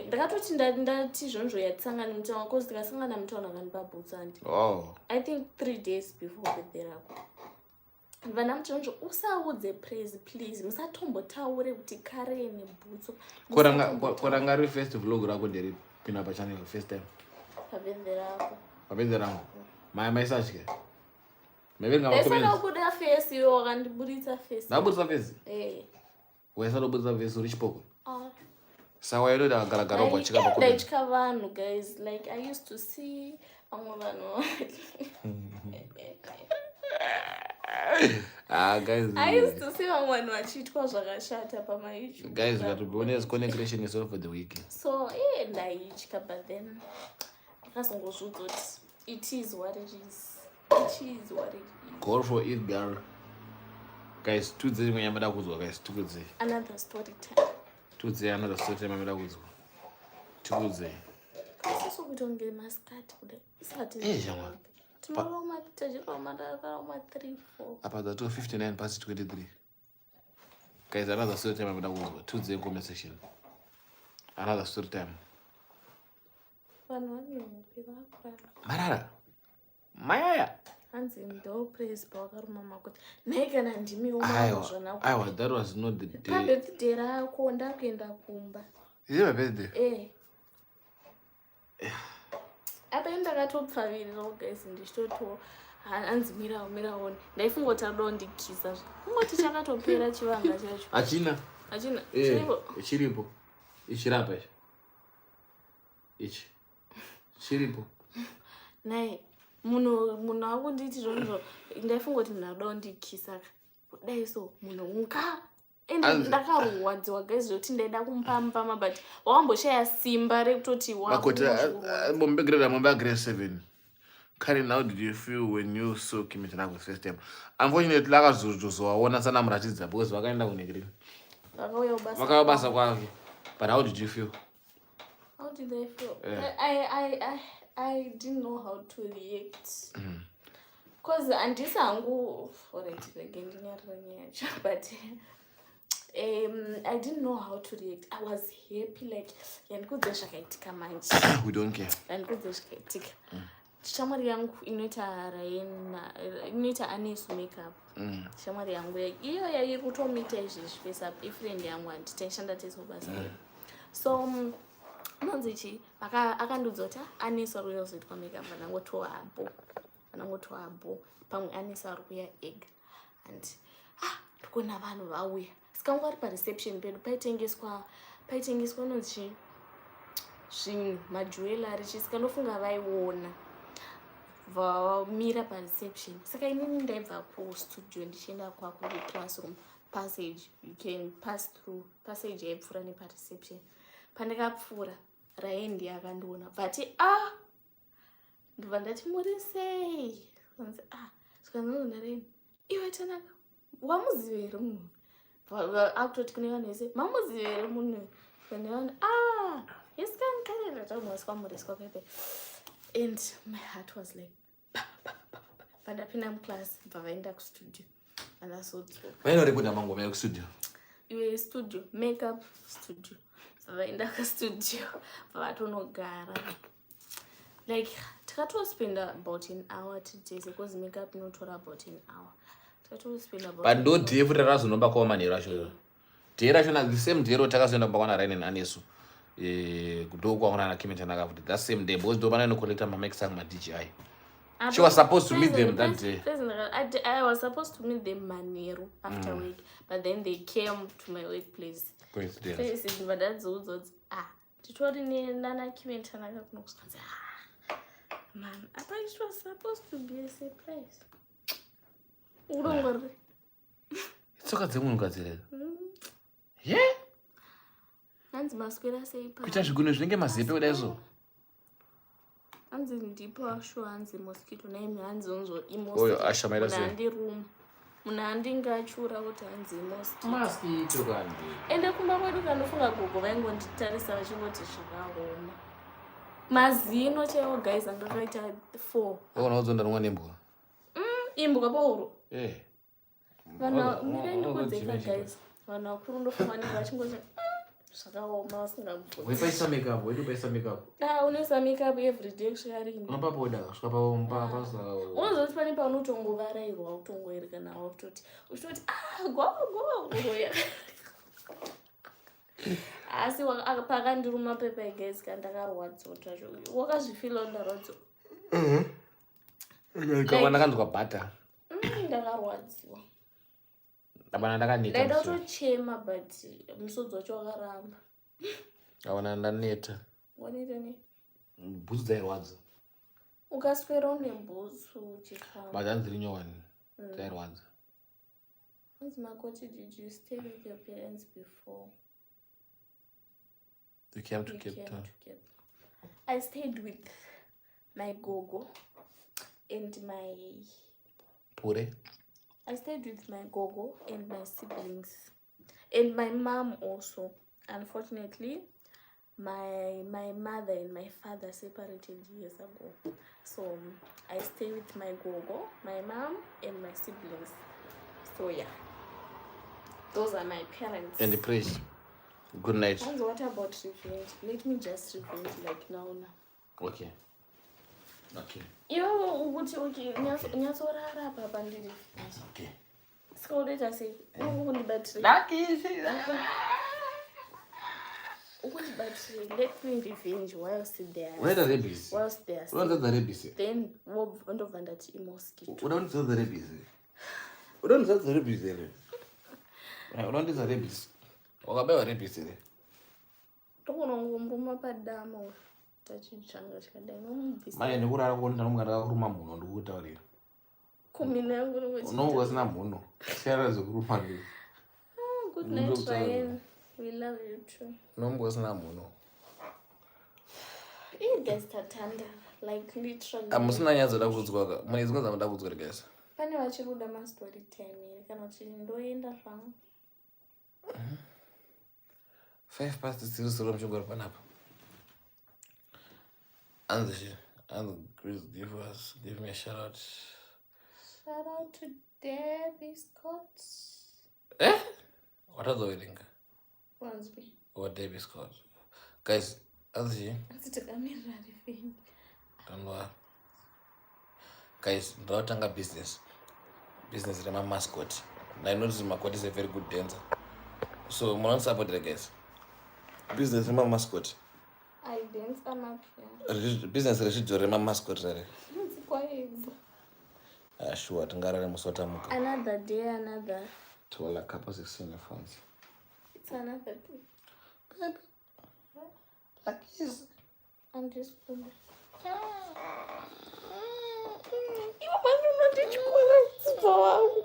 Speaker 3: ndakatoti ndati izvonzvo yatisangana mutauna because tikasangana mutauna akandipa bhutsu andi I think 3 days before birthday rako vana muchonzvo usaudze praise please musatombotaure kuti kare nebhutsu
Speaker 1: koranga ri first vlog rako nderi pina pachannel first time pabirthday rangu maisachike
Speaker 3: ndaisada kubuda face iwe wakandibuditsa face
Speaker 1: ndabuditsa face waisada kubuditsa face uri chipoko sawa ino ndagaragara kwachika
Speaker 3: ndaitya vanhu guys like I used to see vamwe vanhu
Speaker 1: guys
Speaker 3: I used to see vamwe vanhu vachiitwa zvakashata pamayoutube
Speaker 1: guys got to be honest connection is all for the week
Speaker 3: so ndaitya but then ndakazongozvudza kuti it is what it is.
Speaker 1: Call for it girl guys tudze imwe yamada kuzwa guys tukudze
Speaker 3: another story time
Speaker 1: tudze another story time yamada kuzwa tukudze
Speaker 3: sisi kutonge maskati kudai isati
Speaker 1: jamani
Speaker 3: tunoroma tajiroma 3-4
Speaker 1: apa za 2:59 past 23 guys another story time yamada kuzwa tudze comment section another story time
Speaker 3: vanhu vaneupe vakura
Speaker 1: marara mayaya
Speaker 3: hanzi ndo praise pawakaruma Makhoti nhai kana ndimiwo
Speaker 1: aiwa that was not the day
Speaker 3: pabirthday rako ndakuenda kumba
Speaker 1: is it my birthday
Speaker 3: apa ndakatopfavirirawo guys ndichitoto hanzi mirawo ndaifunga kuti ado ndikisa kungoti chakatopera chivanga chacho
Speaker 1: hachina chiripo ichirapa ichi chiripo
Speaker 3: nai munhu akunditi zvonizvo ndaifunga kuti munhu ado ndikisa kudai so munhu unga ndakarwadziwa guys zvekuti ndaida kumupamupama but wakamboshaya simba rekutoti
Speaker 1: mombegrade 7 Karen, how did you feel when you saw Kim Jong the first time? Unfortunately, lakazowaona sana muratidza because vakaenda kunegreen vakauya basa kwazvo. But how did you feel?
Speaker 3: How did I feel? I didn't know how to react. Because andisi hangu alright again but I didn't know how to react. I was happy like yandikudze zvakaitika manje.
Speaker 1: We don't care.
Speaker 3: Yandikudze zvakaitika. Shamwari yangu inoita inoita Anis makeup. Shamwari yangu iyo yairi kutomita izvi face up ifriend yangu anditaishanda tesobasa. So nonzichi akandudza kuti Anis ari kuzoitwa makeup vanangotoa abo pamwe Anis ari kuya egg and ndikuona vanhu vauya sikanga ari pareception pedu paitengeswa nonzi zvinhu majewelry chisika ndofunga vaiona vamira pareception. Saka inini ndaibva kustudio ndichienda classroom passage. You can pass through passage yaipfuura nepareception. Pandakapfuura raendi yakandiona but ndibva ndati muri sei? Zvikanzonzi raendi iwe Tanaka wamuziva here munhu? Akutoti kune vanhu vese mamuziva here munhu? Zvikandiona isikamureswa pepe. And my heart was like pandapinda muclass bva vaenda kustudio vandazodzwa
Speaker 1: vainorekodha mangoma ekustudio
Speaker 3: iwe studio makeup studio vaenda kustudio vatonogara like takatospenda about an hour titese because makeup inotora about an hour. Takatospenda about
Speaker 2: but ndo dhee futi razonomba kwa manheru acho dhee racho the same dhee ro takazoenda kumba kwana Ryan Anesu ndo kwaona na Kimi Tanaka futi that same day because ndo vanoenda collecta mamics angu ma-DJI. She was supposed to meet them that day.
Speaker 3: I was supposed to meet them Manero after work, but then they came to my workplace.
Speaker 2: Coincidence.
Speaker 3: But that's also tutori nana Kimi Tanaka kunokusanza. Man, I thought it was supposed to be a surprise. Urongore.
Speaker 2: Tsoka dzemunhu ngadzirera. Yeah.
Speaker 3: Hanzi maswera sei pa.
Speaker 2: Kuita zvigunwe zvinenge mazepe kudai so.
Speaker 3: Hanzi ndipo asho hanzi mosquito naime hanzi onzo
Speaker 2: Oyo ashamaira sei.
Speaker 3: Munandi room. Munandi ngachura kuti hanzi
Speaker 2: mosquito kandi.
Speaker 3: Ende kumba kwedu kanofunga gogo vaingonditarisa vachingoti zvakahoma. Mazino chaiwo guys andakaita 4.
Speaker 2: Ona uzonda nomwa nembwa.
Speaker 3: Imbwa pauro.
Speaker 2: Vana
Speaker 3: mirendikudzeka guys. Vana vakuru ndofanira vachingoti zvakaoma vasingabvunzi.
Speaker 1: Weipaisa makeup, weipaisa makeup.
Speaker 3: Unoisa makeup every day kusharini.
Speaker 1: Unapa poda, kusvika pasa.
Speaker 3: Unozoti pane paunotongovarairwa utongoereka nawo kutoti uchitoti go. Asi pakandiruma pepa guys kandakarwadziwa tacho. Wakazvifila ndarwadziwa.
Speaker 2: Kama ndakanzwa bhata.
Speaker 3: Ndakarwadziwa.
Speaker 2: Abana ndakaneta.
Speaker 3: Ndaida kutochema but musodzi wacho wakaramba.
Speaker 2: Awana ndaneta.
Speaker 3: Wanita ne?
Speaker 2: Bhutsu dzairwadza.
Speaker 3: Ukaswera une bhutsu uchifamba.
Speaker 2: But hanzi rinyowani. Dzairwadza.
Speaker 3: Hanzi Makhoti, did you stay with your parents before?
Speaker 2: You came to Cape Town.
Speaker 3: I stayed with my gogo and my...
Speaker 2: Pure?
Speaker 3: I stayed with my gogo and my siblings. And my mom also. Unfortunately, my mother and my father separated years ago. So I stay with my gogo, my mom, and my siblings. So yeah. Those are my parents.
Speaker 2: And the priest. Good night.
Speaker 3: And what about revenge? Let me just revenge like now.
Speaker 2: Okay.
Speaker 3: Yo, okay. Nyatsorara papa ndiri.
Speaker 2: Okay.
Speaker 3: So let us say, but let me revenge whilst there.
Speaker 1: Where the rabies?
Speaker 3: Whilst there.
Speaker 1: What are the rabies?
Speaker 3: Then what of that mosquito?
Speaker 1: What don't the rabies? What don't the rabies there? What don't the rabies? Wakabewa rabies there.
Speaker 3: Tokonongomruma padamo. Tachichanga chikadai nomubvisa.
Speaker 1: Maya nekurara kuona nomuganda kakuruma munhu ndikutaurira.
Speaker 3: Kumina yangu nokuti.
Speaker 1: Unongo usina munhu. Siara zokuruma ndi.
Speaker 3: Good night Ryan. We love you too.
Speaker 1: Unongo usina munhu.
Speaker 3: You guys tatanda like literally.
Speaker 2: Amusina nyazoda kudzwa ka. Mwezi kwanza muda kudzwa guys.
Speaker 3: Pane vachiruda mastori 10 kana kuti ndoenda zvangu.
Speaker 2: 5 past 0 mchongoro panapa. And Chris, give me a shout out.
Speaker 3: Shout out to Debbie Scott.
Speaker 2: What are the wedding?
Speaker 3: Wansby.
Speaker 2: What Debbie Scott? Guys, don't worry. Guys, ndotanga business rema mascot. I know this Makhoti is a very good dancer. So, I'm not supporting guys. Business rema mascot.
Speaker 3: I dance amapya.
Speaker 2: Business rechidzo rema mascot rare. Sure, tingarare musota muka.
Speaker 3: Another day, another.
Speaker 2: Tola couple 16 phones.
Speaker 3: It's another day.
Speaker 2: Baby. Like this.
Speaker 3: Andisifunde. Ivo panonoti chikora dzibva wangu.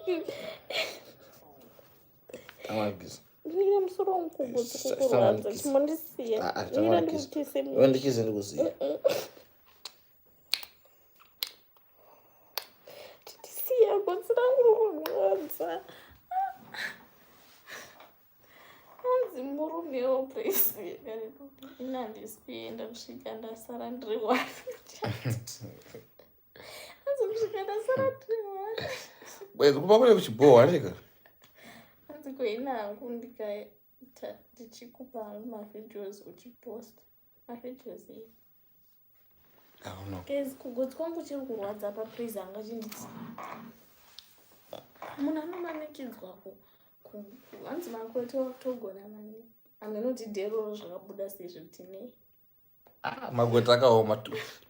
Speaker 2: Awagisa.
Speaker 3: Ndine musoro wamukubvu dzikukurwadza chimondisiya. Ndira ndikutise munhu.
Speaker 2: Wendikize ndikuziya.
Speaker 3: Titisiya gotsi rangu rikurwadza. Hanzi murumewo Praise. Ina handisi kuenda kusvika ndasara ndiri wani. Hanzi kusvika ndasara ndiri wani.
Speaker 2: Bwezi kupa kune kuchibohwa ndika.
Speaker 3: Hanzi kuina hangu ndikaita ndichikupa hangu mavideos uchiposta. Mavideos iyi. Guys, kugotsi kwangu chiri kurwadza paPraise hanga chinditi. Munhu anomanikidzwa hanzi Makhoti togona mani. Amenoti dhero zvakabuda sezvo tine.
Speaker 2: Makhoti akaoma.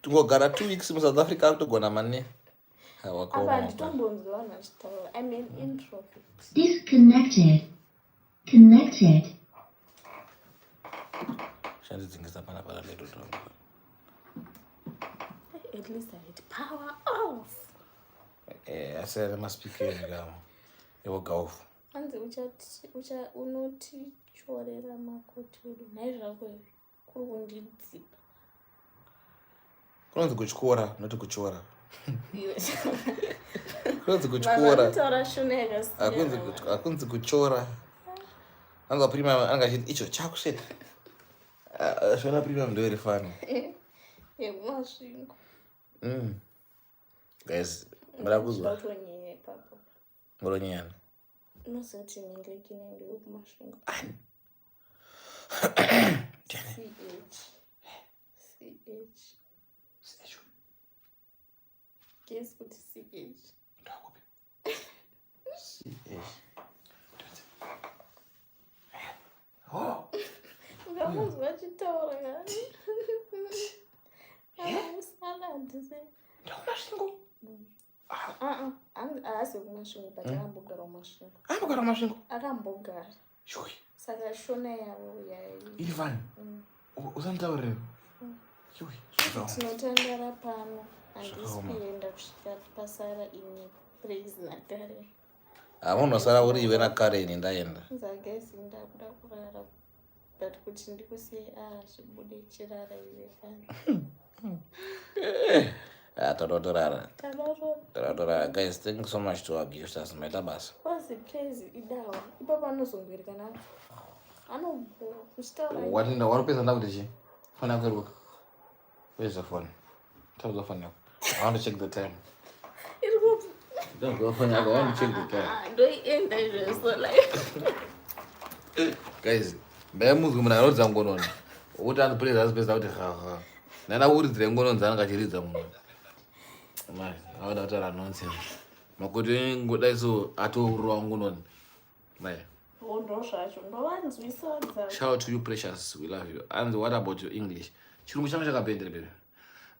Speaker 2: Tungogara 2 weeks muSouth Africa kutogona mani.
Speaker 3: Apa nditombonzwa vanhu vachitaura. I'm an introvert.
Speaker 4: Disconnected. Connected.
Speaker 2: Shandidzingisa pana ledo tongo.
Speaker 3: At least I had power off.
Speaker 2: Asere maspikeni kama. Ewo gaofu.
Speaker 3: Hanzi unotichorera Makhoti wedu. Naizvako here kuri kundidzipa.
Speaker 2: Kunonzi kuchikora, noti kuchora. Kunonzi
Speaker 3: Vanhu
Speaker 2: kuchikora.
Speaker 3: vanotaura shona yakasiyana.
Speaker 2: Akunzi kuchora. Anga prima anga chiti icho chakusheta. Shona prima ndo iri fani.
Speaker 3: Yemasvingo.
Speaker 2: Guys, mrakuzwa.
Speaker 3: Batonyenya ipapo.
Speaker 2: Ngoronyana.
Speaker 3: Unozoti ningekine ndiyo kumasvingo. CH. Guess kuti CH.
Speaker 2: Ndakupi. CH. Oh.
Speaker 3: Ukamuzwa achitaura kani. Usalandise.
Speaker 2: Ndakumasvingo.
Speaker 3: Haasi kumasvingo but akambogara kumasvingo.
Speaker 2: Akambogara kumasvingo.
Speaker 3: Akambogara.
Speaker 2: Shui.
Speaker 3: Saka shona yavo
Speaker 2: iri fani. Usanitaurira. Shui.
Speaker 3: Tinotandara pano. Handisi kuenda kusvika pasara ine Praise naKaren.
Speaker 2: Unosara uri iwe naKaren ndaenda.
Speaker 3: Nzagesi ndakuda kurara. But kuti ndikusiye zvibude chirara iwe fani.
Speaker 2: Tadotorara. Guys, thank you so much to our gifts. Maita basa.
Speaker 3: Kwazi Praise idawa. Ipapa anozongwereka nawo. Anobho kuchitaura.
Speaker 2: Warupeza ndakuti chi? Phone yako iruka. Where's the phone? Tell the phone yako. I want to check the time.
Speaker 3: Iruka.
Speaker 2: Don't go phone yako. I want to check the time.
Speaker 3: Ndoienda izvozvo like.
Speaker 2: Guys, mbayamuzwe munhu anoridza ngononi. Ukuti andi Praise asipedza kuti haha. Nana uridzire ngononi dzananga achiridza munhu. Man, awada kutaura nonsense. Makhoti ngodai so atourwa ngononi. Man. Shout out to you, Precious. We love you. And what about your English? Chirungu changu chakapendera baby.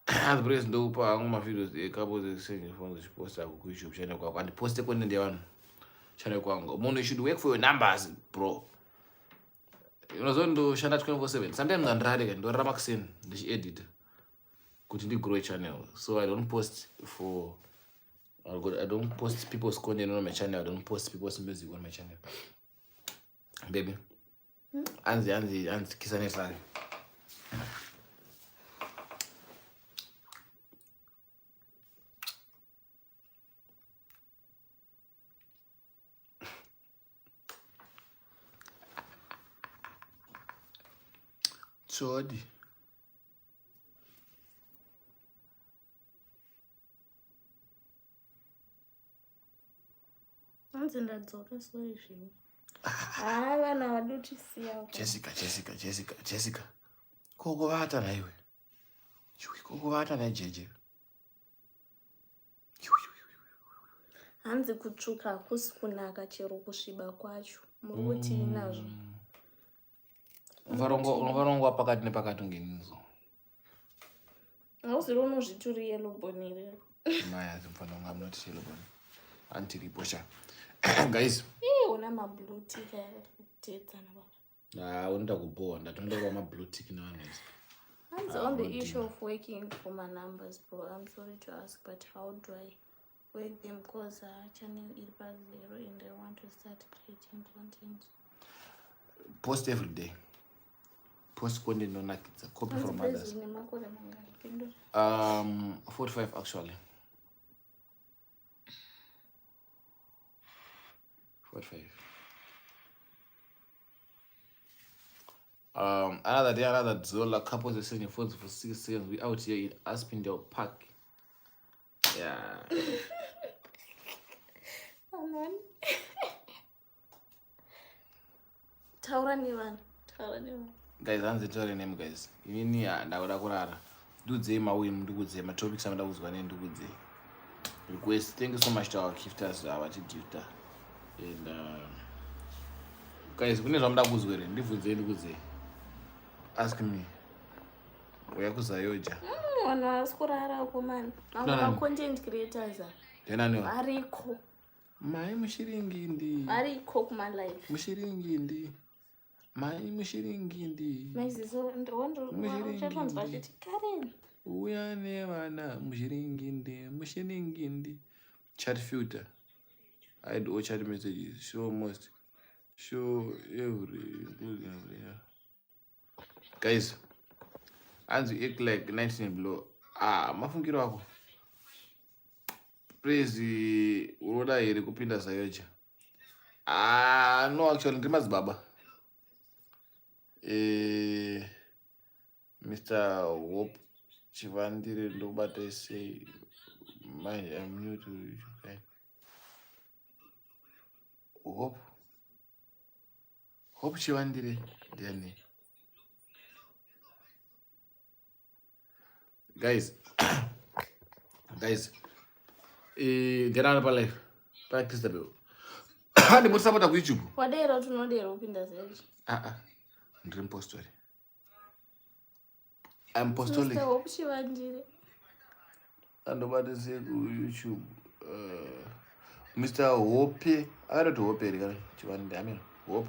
Speaker 2: And Praise ndopa angu mavideos ekabo zesenje phone ziposta ku YouTube channel kwako. And poste kwene ndi vanhu. Channel kwangu. Munhu, you should work for your numbers, bro. Unozondo shanda 24/7. Sometimes ndandirareka ndorara makuseni ndichiedit kuti ndigrow channel. So I don't post for I don't post people's content on my channel. I don't post people's music on my channel. Baby. Anzi kisane sana. Chodi.
Speaker 3: Hanzi ndadzoka sorry zvimwe. Vana vadutisiya.
Speaker 2: Jessica. Kokovata naiwe. Kokovata na jeje.
Speaker 3: Hanzi kutsvuka hakusi kunaka chero kusviba kwacho. Muri kuti inazvo.
Speaker 2: Unovarongwa pakati nepakati ngenizo.
Speaker 3: Hauzi unozvitori yellow bonnet.
Speaker 2: Maya zimfana nga I'm not yellow bonnet. Anti-reposha. Guys.
Speaker 3: Una ma-blue tick yakatedzana baba.
Speaker 2: Unoda kuboha ndatonoda kuva ma-blue tick navanhu.
Speaker 3: Hands on the issue of working for my numbers, bro. I'm sorry to ask, but how do I work them? Because channel is past 0 and I want to start creating content.
Speaker 2: Post every day. Post content no nakitsa. Copy from others. 45 actually. 45. Another day, another Zola couples are selling phones for 6 seconds. We out here in Aspindale Park. Yeah.
Speaker 3: Taurani.
Speaker 2: Guys, hands tell your name, guys. Inini ndauda kurara. Dudzei mauyi mundikudzei matopics amada kuzwa nendukudzei. Request. Thank you so much to our gifters, our gifter. And guys, kune zvamada kuzwa here. Ndibvunzei ndikudzei. Ask me. Uyakuzayoja.
Speaker 3: Vanhu vasikurara komani. Vamwe content creators variko.
Speaker 2: Mai mushiringindi.
Speaker 3: Variko kuma live.
Speaker 2: Mushiringindi. Mai mushiringindi.
Speaker 3: Mazizo ndachatonzwa kuti Karen.
Speaker 2: Uya nevana mushiringindi. Chat filter. Hide all chat messages. Show most. Show every. Guys, as you act like 19 below. Mafungiro wako. Praise uroda here kupinda Sayoja. No, actually, ndimazi baba. Mr. Hope Chivandire Lobate say, I'm new to you. Okay. Hope Chivandire, Danny. Guys, get out of my life. Practice the bill. Hadi mutsapota ku YouTube.
Speaker 3: Wadera tunodera upinda zaidi.
Speaker 2: Dream post story. I'm postolic.
Speaker 3: Mr. Hope Chivandire.
Speaker 2: And nobody say ku YouTube. Mr. Hope. I don't know Hope Chivandire. I mean Hope.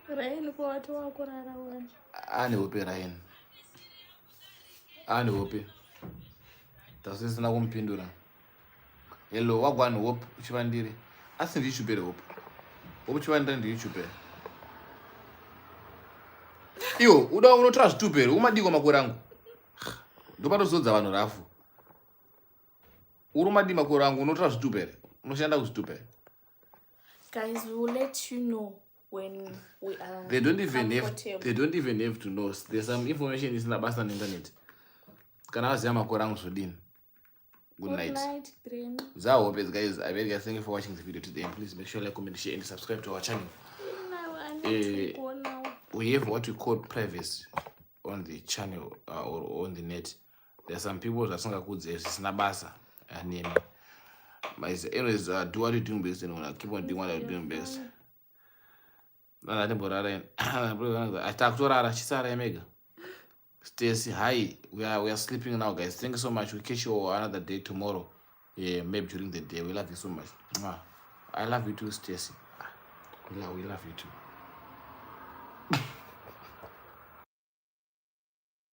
Speaker 3: Ryan kwa watu wako rara wana.
Speaker 2: Ani Hope Ryan. Ani Hope. Tasisina kumpindura. Hello, wagwan Hope Chivandire. Asi ndi YouTube Hope. Hope Chivandire ndi YouTube. Iyo, uda unotora zvitupere, umadiko makore angu. Ndopatozodza vanhu rafu. Urumadi makore angu unotora zvitupere. Unoshanda kuzvitupere.
Speaker 3: Guys, we will let you know when we are
Speaker 2: They don't even have to know. There's some information is in the basta on the internet. Kana waziya makore angu zvodini. Good night.
Speaker 3: Green.
Speaker 2: Zao guys, I beg you, thank you for watching the video today. And please make sure like, comment, share, and subscribe to our channel. We have what we call privacy on the channel or on the net. There are some people that are good. It's nabasa and but anyways, do what you're doing best and keep on doing what you're doing best. I talk to Rara. She's a mega. Stacy, hi. We are sleeping now, guys. Thank you so much. We'll catch you another day tomorrow. Yeah, maybe during the day. We love you so much. I love you too, Stacy. We love you too.